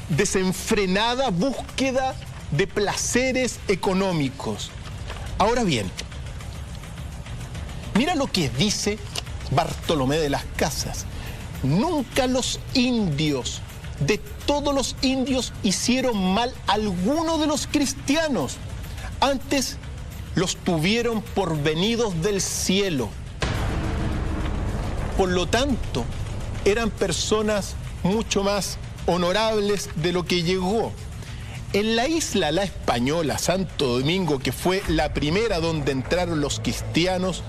desenfrenada búsqueda de placeres económicos. Ahora bien, mira lo que dice Bartolomé de las Casas. Nunca los indios, de todos los indios, hicieron mal a alguno de los cristianos. Antes los tuvieron por venidos del cielo. Por lo tanto, eran personas mucho más honorables de lo que llegó. En la isla La Española, Santo Domingo, que fue la primera donde entraron los cristianos,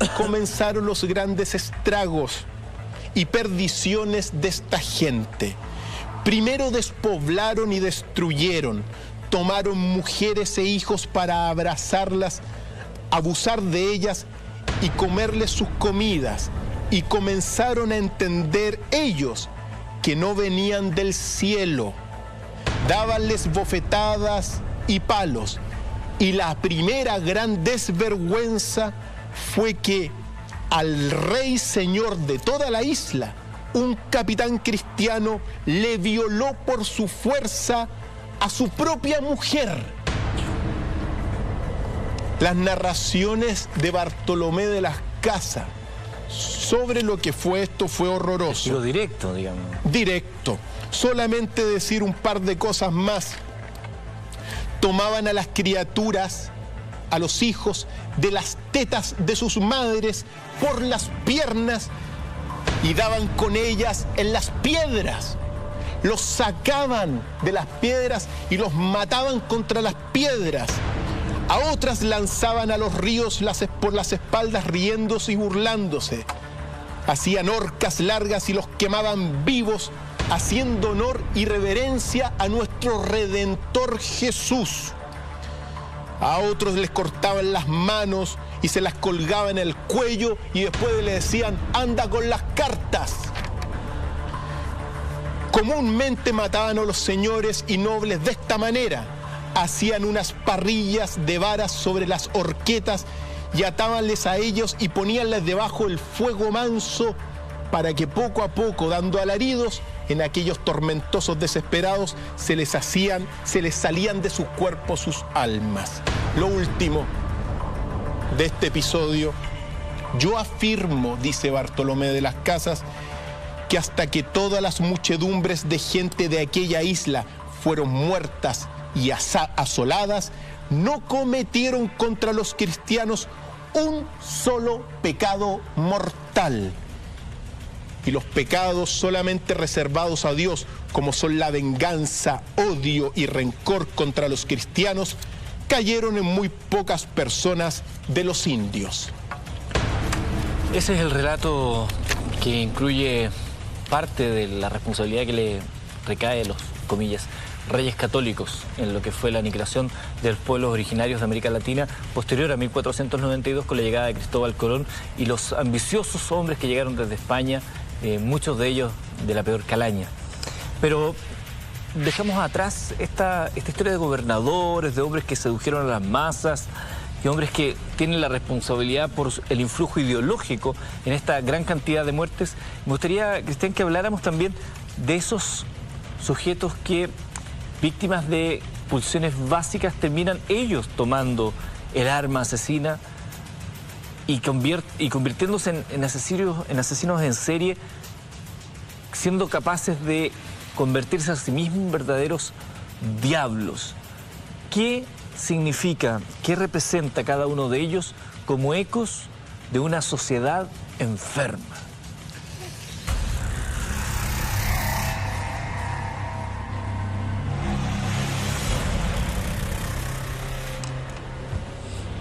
comenzaron los grandes estragos y perdiciones de esta gente. Primero despoblaron y destruyeron, tomaron mujeres e hijos para abrazarlas, abusar de ellas y comerles sus comidas, y comenzaron a entender ellos que no venían del cielo. Dábanles bofetadas y palos, y la primera gran desvergüenza fue que al rey señor de toda la isla, un capitán cristiano le violó por su fuerza a su propia mujer. Las narraciones de Bartolomé de las Casas sobre lo que fue esto fue horroroso. Lo directo, digamos. Directo. Solamente decir un par de cosas más. Tomaban a las criaturas, a los hijos, de las tetas de sus madres por las piernas y daban con ellas en las piedras. Los sacaban de las piedras y los mataban contra las piedras. A otras lanzaban a los ríos por las espaldas riéndose y burlándose. Hacían horcas largas y los quemaban vivos, haciendo honor y reverencia a nuestro Redentor Jesús. A otros les cortaban las manos y se las colgaban en el cuello y después le decían, anda con las cartas. Comúnmente mataban a los señores y nobles de esta manera. Hacían unas parrillas de varas sobre las horquetas y atábanles a ellos y poníanles debajo el fuego manso para que poco a poco, dando alaridos, en aquellos tormentosos desesperados se les salían de sus cuerpos sus almas. Lo último de este episodio, yo afirmo, dice Bartolomé de las Casas, que hasta que todas las muchedumbres de gente de aquella isla fueron muertas y asoladas, no cometieron contra los cristianos un solo pecado mortal. Y los pecados solamente reservados a Dios, como son la venganza, odio y rencor contra los cristianos, cayeron en muy pocas personas de los indios. Ese es el relato que incluye parte de la responsabilidad que le recae a los, comillas, reyes católicos en lo que fue la aniquilación de los pueblos originarios de América Latina posterior a 1492 con la llegada de Cristóbal Colón y los ambiciosos hombres que llegaron desde España, muchos de ellos de la peor calaña. Pero dejamos atrás esta historia de gobernadores, de hombres que sedujeron a las masas y hombres que tienen la responsabilidad por el influjo ideológico en esta gran cantidad de muertes. Me gustaría, Cristian, que habláramos también de esos sujetos que, víctimas de pulsiones básicas, terminan ellos tomando el arma asesina y convirtiéndose en asesinos en serie, siendo capaces de convertirse a sí mismos en verdaderos diablos. ¿Qué significa, qué representa cada uno de ellos como ecos de una sociedad enferma?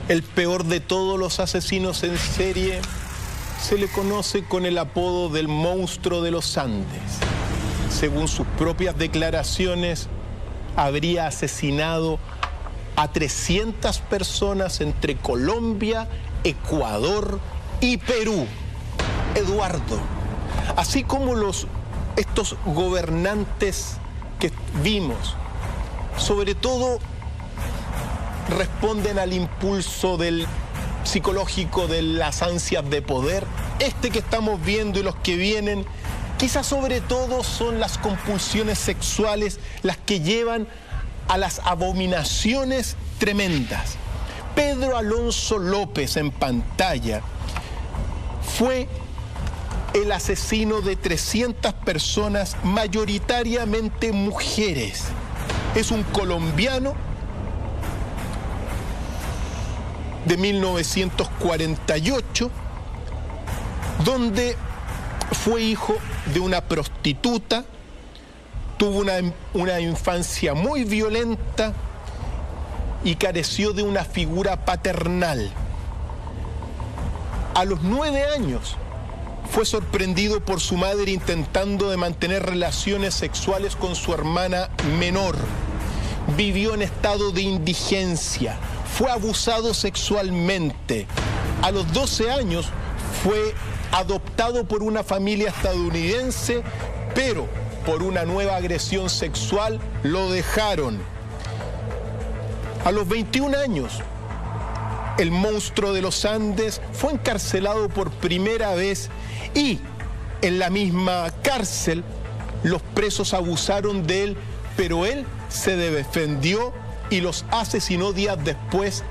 El peor de todos los asesinos en serie se le conoce con el apodo del monstruo de los Andes. Según sus propias declaraciones, habría asesinado a 300 personas entre Colombia, Ecuador y Perú. Eduardo, así como estos gobernantes que vimos, sobre todo responden al impulso psicológico de las ansias de poder. Este que estamos viendo y los que vienen, quizás sobre todo son las compulsiones sexuales las que llevan a las abominaciones tremendas. Pedro Alonso López en pantalla fue el asesino de 300 personas, mayoritariamente mujeres. Es un colombiano de 1948, donde fue hijo de una prostituta, tuvo una infancia muy violenta y careció de una figura paternal. A los 9 años fue sorprendido por su madre intentando de mantener relaciones sexuales con su hermana menor. Vivió en estado de indigencia, fue abusado sexualmente. A los 12 años fue adoptado por una familia estadounidense, pero por una nueva agresión sexual lo dejaron. A los 21 años, el monstruo de los Andes fue encarcelado por primera vez y en la misma cárcel los presos abusaron de él, pero él se defendió y los asesinó días después,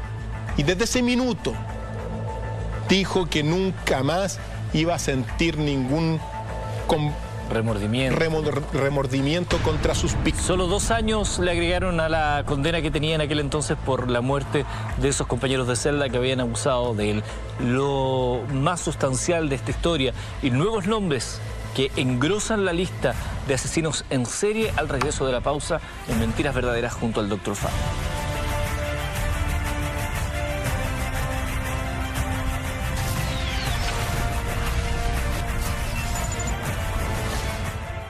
y desde ese minuto dijo que nunca más iba a sentir ningún remordimiento contra sus víctimas. Solo 2 años le agregaron a la condena que tenía en aquel entonces por la muerte de esos compañeros de celda que habían abusado de él. Lo más sustancial de esta historia y nuevos nombres que engrosan la lista de asesinos en serie al regreso de la pausa en Mentiras Verdaderas junto al Dr. Fauno.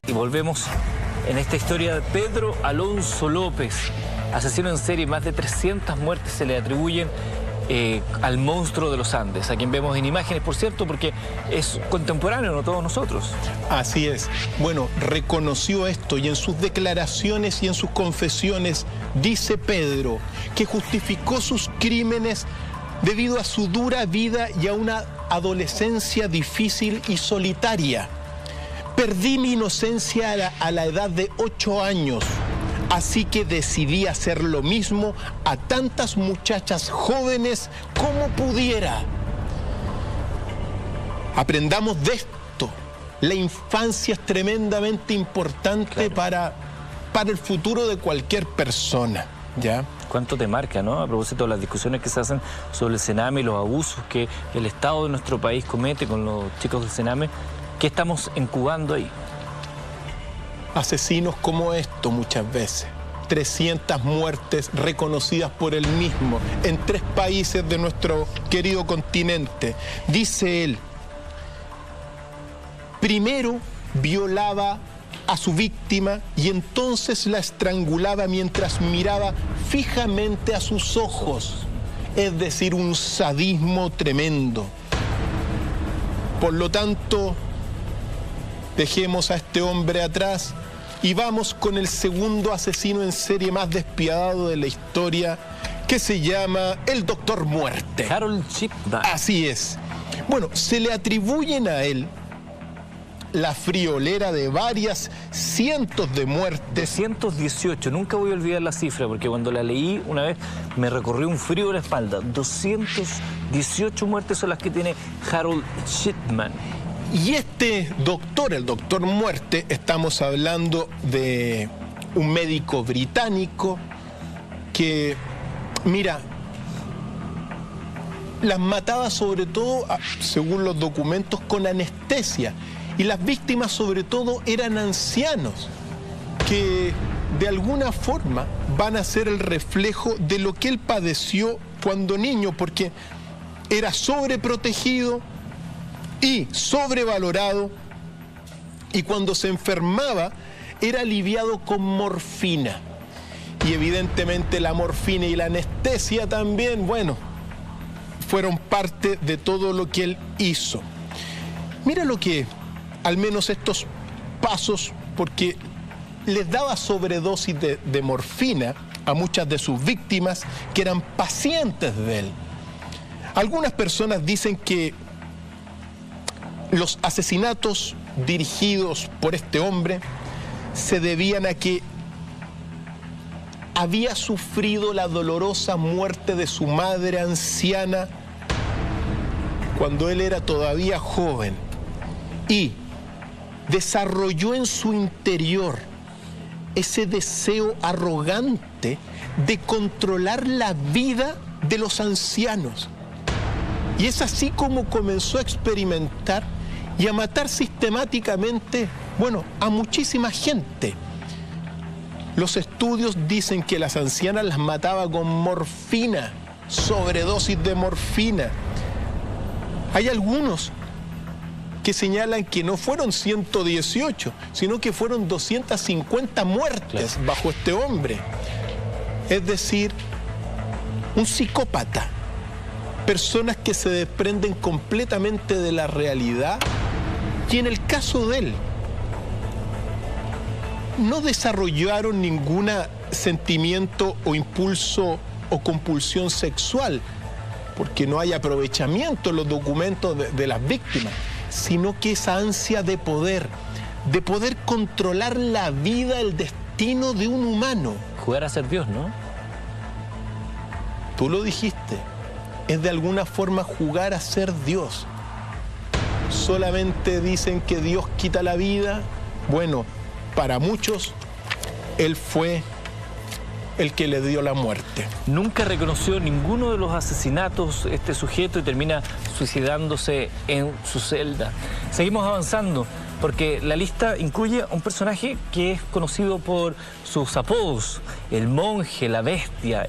Y volvemos en esta historia de Pedro Alonso López, asesino en serie. Más de 300 muertes se le atribuyen al monstruo de los Andes, a quien vemos en imágenes, por cierto, porque es contemporáneo, no todos nosotros. Así es. Bueno, reconoció esto y en sus declaraciones y en sus confesiones dice Pedro que justificó sus crímenes debido a su dura vida y a una adolescencia difícil y solitaria. Perdí mi inocencia a la edad de 8 años, así que decidí hacer lo mismo a tantas muchachas jóvenes como pudiera. Aprendamos de esto. La infancia es tremendamente importante, claro, para el futuro de cualquier persona, ¿ya? ¿Cuánto te marca, no? A propósito de las discusiones que se hacen sobre el Sename y los abusos que el Estado de nuestro país comete con los chicos del Sename. ¿Qué estamos incubando ahí? Asesinos como esto muchas veces. 300 muertes reconocidas por él mismo en 3 países de nuestro querido continente. Dice él, primero violaba a su víctima y entonces la estrangulaba mientras miraba fijamente a sus ojos. Es decir, un sadismo tremendo. Por lo tanto, dejemos a este hombre atrás y vamos con el segundo asesino en serie más despiadado de la historia, que se llama el Doctor Muerte. Harold Shipman. Así es. Bueno, se le atribuyen a él la friolera de varias cientos de muertes. 218, nunca voy a olvidar la cifra, porque cuando la leí una vez me recorrió un frío en la espalda. 218 muertes son las que tiene Harold Shipman. Y este doctor, el Doctor Muerte, estamos hablando de un médico británico que, mira, las mataba sobre todo, según los documentos, con anestesia. Y las víctimas sobre todo eran ancianos, que de alguna forma van a ser el reflejo de lo que él padeció cuando niño, porque era sobreprotegido y sobrevalorado, y cuando se enfermaba era aliviado con morfina. Y evidentemente la morfina y la anestesia también, bueno, fueron parte de todo lo que él hizo. Mira lo que, al menos estos pasos, porque les daba sobredosis de morfina a muchas de sus víctimas que eran pacientes de él. Algunas personas dicen que los asesinatos dirigidos por este hombre se debían a que había sufrido la dolorosa muerte de su madre anciana cuando él era todavía joven y desarrolló en su interior ese deseo arrogante de controlar la vida de los ancianos. Y es así como comenzó a experimentar y a matar sistemáticamente, bueno, a muchísima gente. Los estudios dicen que las ancianas las mataba con morfina, sobredosis de morfina. Hay algunos que señalan que no fueron 118, sino que fueron 250 muertes bajo este hombre. Es decir, un psicópata. Personas que se desprenden completamente de la realidad y en el caso de él, no desarrollaron ningún sentimiento o impulso o compulsión sexual, porque no hay aprovechamiento en los documentos de las víctimas, sino que esa ansia de poder controlar la vida, el destino de un humano. Jugar a ser Dios, ¿no? Tú lo dijiste, es de alguna forma jugar a ser Dios. Solamente dicen que Dios quita la vida. Bueno, para muchos, Él fue el que le dio la muerte. Nunca reconoció ninguno de los asesinatos este sujeto y termina suicidándose en su celda. Seguimos avanzando porque la lista incluye a un personaje que es conocido por sus apodos: el monje, la bestia.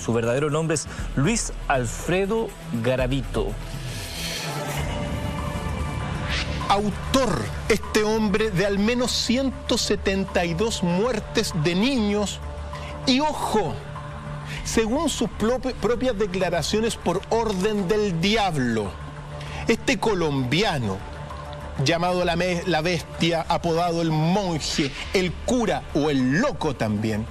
Su verdadero nombre es Luis Alfredo Garavito. Autor, este hombre, de al menos 172 muertes de niños. Y ojo, según sus propias declaraciones, por orden del diablo, este colombiano, llamado la bestia, apodado el monje, el cura o el loco también,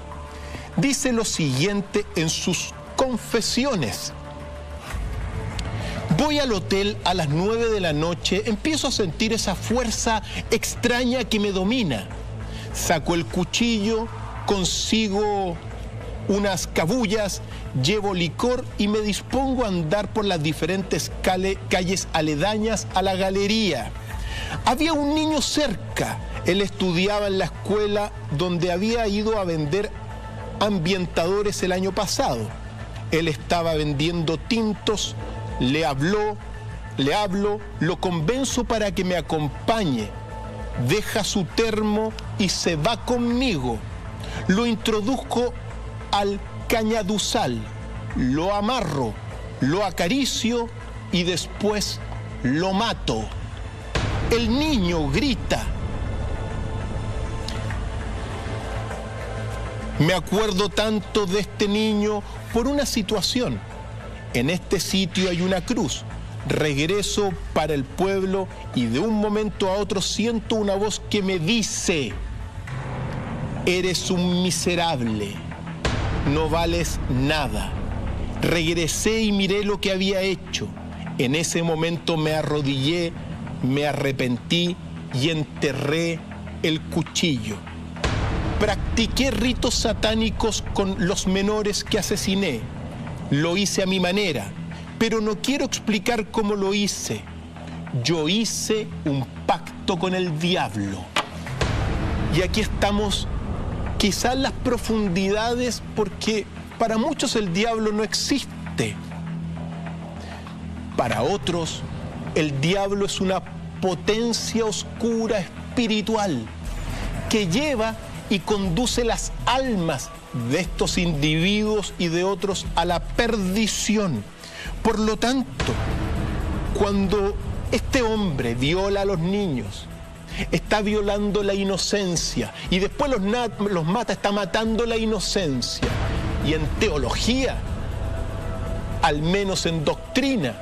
dice lo siguiente en sus confesiones. Voy al hotel a las 9 de la noche, empiezo a sentir esa fuerza extraña que me domina. Saco el cuchillo, consigo unas cabullas, llevo licor y me dispongo a andar por las diferentes calles aledañas a la galería. Había un niño cerca, él estudiaba en la escuela donde había ido a vender ambientadores el año pasado. Él estaba vendiendo tintos, le hablo, lo convenzo para que me acompañe. Deja su termo y se va conmigo. Lo introduzco al cañaduzal, lo amarro, lo acaricio y después lo mato. El niño grita. Me acuerdo tanto de este niño por una situación. En este sitio hay una cruz. Regreso para el pueblo y de un momento a otro siento una voz que me dice: eres un miserable, no vales nada. Regresé y miré lo que había hecho. En ese momento me arrodillé, me arrepentí y enterré el cuchillo. Practiqué ritos satánicos con los menores que asesiné. Lo hice a mi manera, pero no quiero explicar cómo lo hice. Yo hice un pacto con el diablo. Y aquí estamos, quizás en las profundidades, porque para muchos el diablo no existe. Para otros, el diablo es una potencia oscura espiritual que lleva y conduce las almas de estos individuos y de otros a la perdición. Por lo tanto, cuando este hombre viola a los niños, está violando la inocencia y después los mata, está matando la inocencia. Y en teología, al menos en doctrina,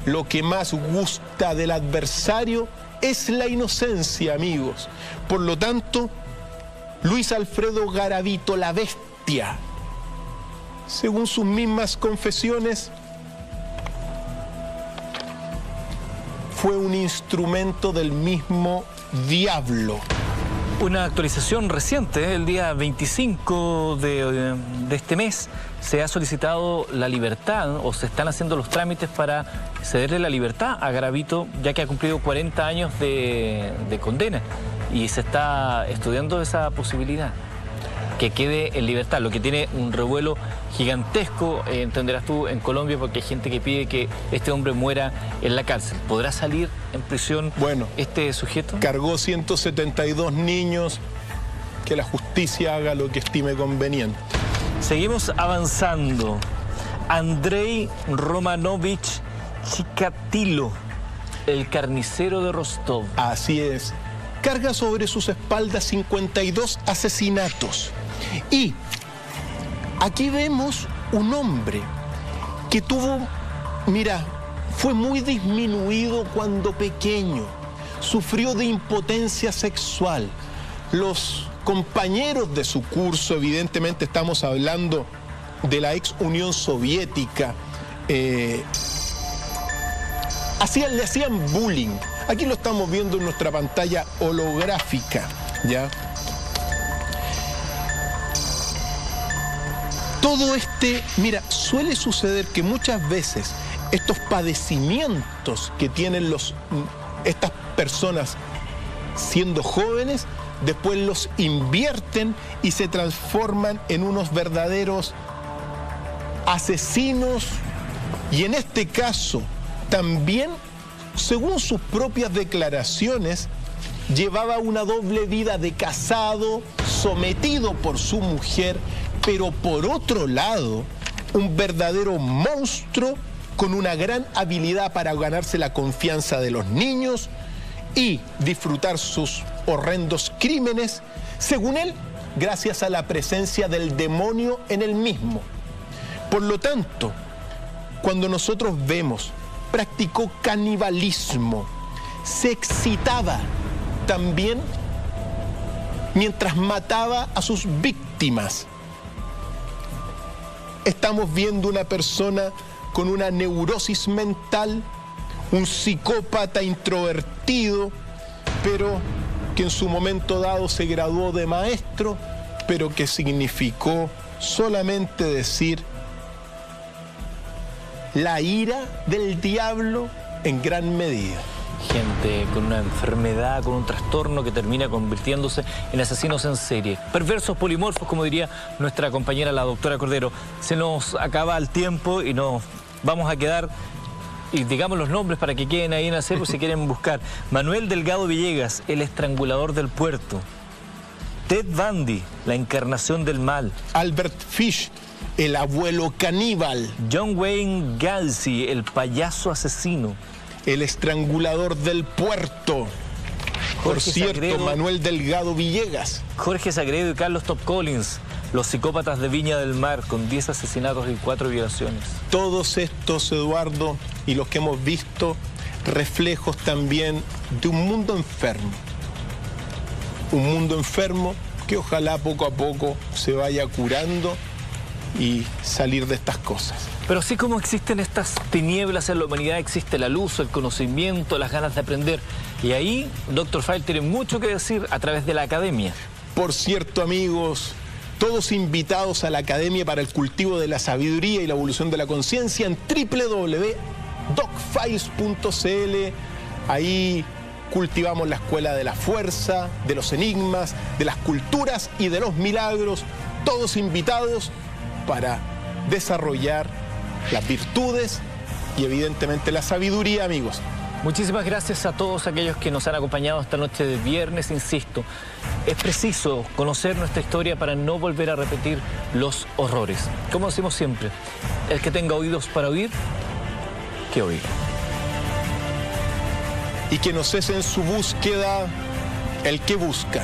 lo que más gusta del adversario es la inocencia, amigos. Por lo tanto, Luis Alfredo Garavito, la bestia, según sus mismas confesiones, fue un instrumento del mismo diablo. Una actualización reciente, el día 25 de este mes, se ha solicitado la libertad, o se están haciendo los trámites para cederle la libertad a Garavito, ya que ha cumplido 40 años de condena. Y se está estudiando esa posibilidad, que quede en libertad, lo que tiene un revuelo gigantesco, entenderás tú, en Colombia, porque hay gente que pide que este hombre muera en la cárcel. ¿Podrá salir en prisión este sujeto? Cargó 172 niños, que la justicia haga lo que estime conveniente. Seguimos avanzando. Andrei Romanovich Chikatilo, El carnicero de Rostov. Así es. Carga sobre sus espaldas 52 asesinatos. Y aquí vemos un hombre que fue muy disminuido cuando pequeño. Sufrió de impotencia sexual. Los compañeros de su curso, evidentemente estamos hablando de la ex Unión Soviética, le hacían bullying. Aquí lo estamos viendo en nuestra pantalla holográfica, ¿ya? Todo suele suceder que muchas veces estos padecimientos que tienen estas personas siendo jóvenes, después los invierten y se transforman en unos verdaderos asesinos. Y en este caso, también, según sus propias declaraciones, llevaba una doble vida de casado, sometido por su mujer, pero por otro lado, un verdadero monstruo con una gran habilidad para ganarse la confianza de los niños y disfrutar sus horrendos crímenes, según él, gracias a la presencia del demonio en él mismo. Por lo tanto, cuando nosotros vemos, practicó canibalismo, se excitaba también mientras mataba a sus víctimas. Estamos viendo una persona con una neurosis mental, un psicópata introvertido, pero que en su momento dado se graduó de maestro, pero que significó solamente decir la ira del diablo en gran medida. Gente con una enfermedad, con un trastorno que termina convirtiéndose en asesinos en serie. Perversos polimorfos, como diría nuestra compañera, la doctora Cordero. Se nos acaba el tiempo y nos vamos a quedar, y digamos los nombres para que queden ahí en el acervo si quieren buscar. Manuel Delgado Villegas, el estrangulador del puerto. Ted Bundy, la encarnación del mal. Albert Fish, el abuelo caníbal. John Wayne Gacy, el payaso asesino. El estrangulador del puerto. Por cierto, Sagredo, Manuel Delgado Villegas. Jorge Sagredo y Carlos Top Collins, los psicópatas de Viña del Mar, con 10 asesinatos y 4 violaciones. Todos estos, Eduardo, y los que hemos visto, reflejos también de un mundo enfermo. Un mundo enfermo que ojalá poco a poco se vaya curando y salir de estas cosas. Pero así como existen estas tinieblas en la humanidad, existe la luz, el conocimiento, las ganas de aprender. Y ahí, Dr. File tiene mucho que decir a través de la academia. Por cierto, amigos, todos invitados a la Academia para el Cultivo de la Sabiduría y la Evolución de la Conciencia en www.docfiles.cl. Ahí cultivamos la escuela de la fuerza, de los enigmas, de las culturas y de los milagros. Todos invitados para desarrollar las virtudes y evidentemente la sabiduría, amigos. Muchísimas gracias a todos aquellos que nos han acompañado esta noche de viernes. Insisto, es preciso conocer nuestra historia para no volver a repetir los horrores. Como decimos siempre, el que tenga oídos para oír, que oiga. Y que no cese en su búsqueda el que busca.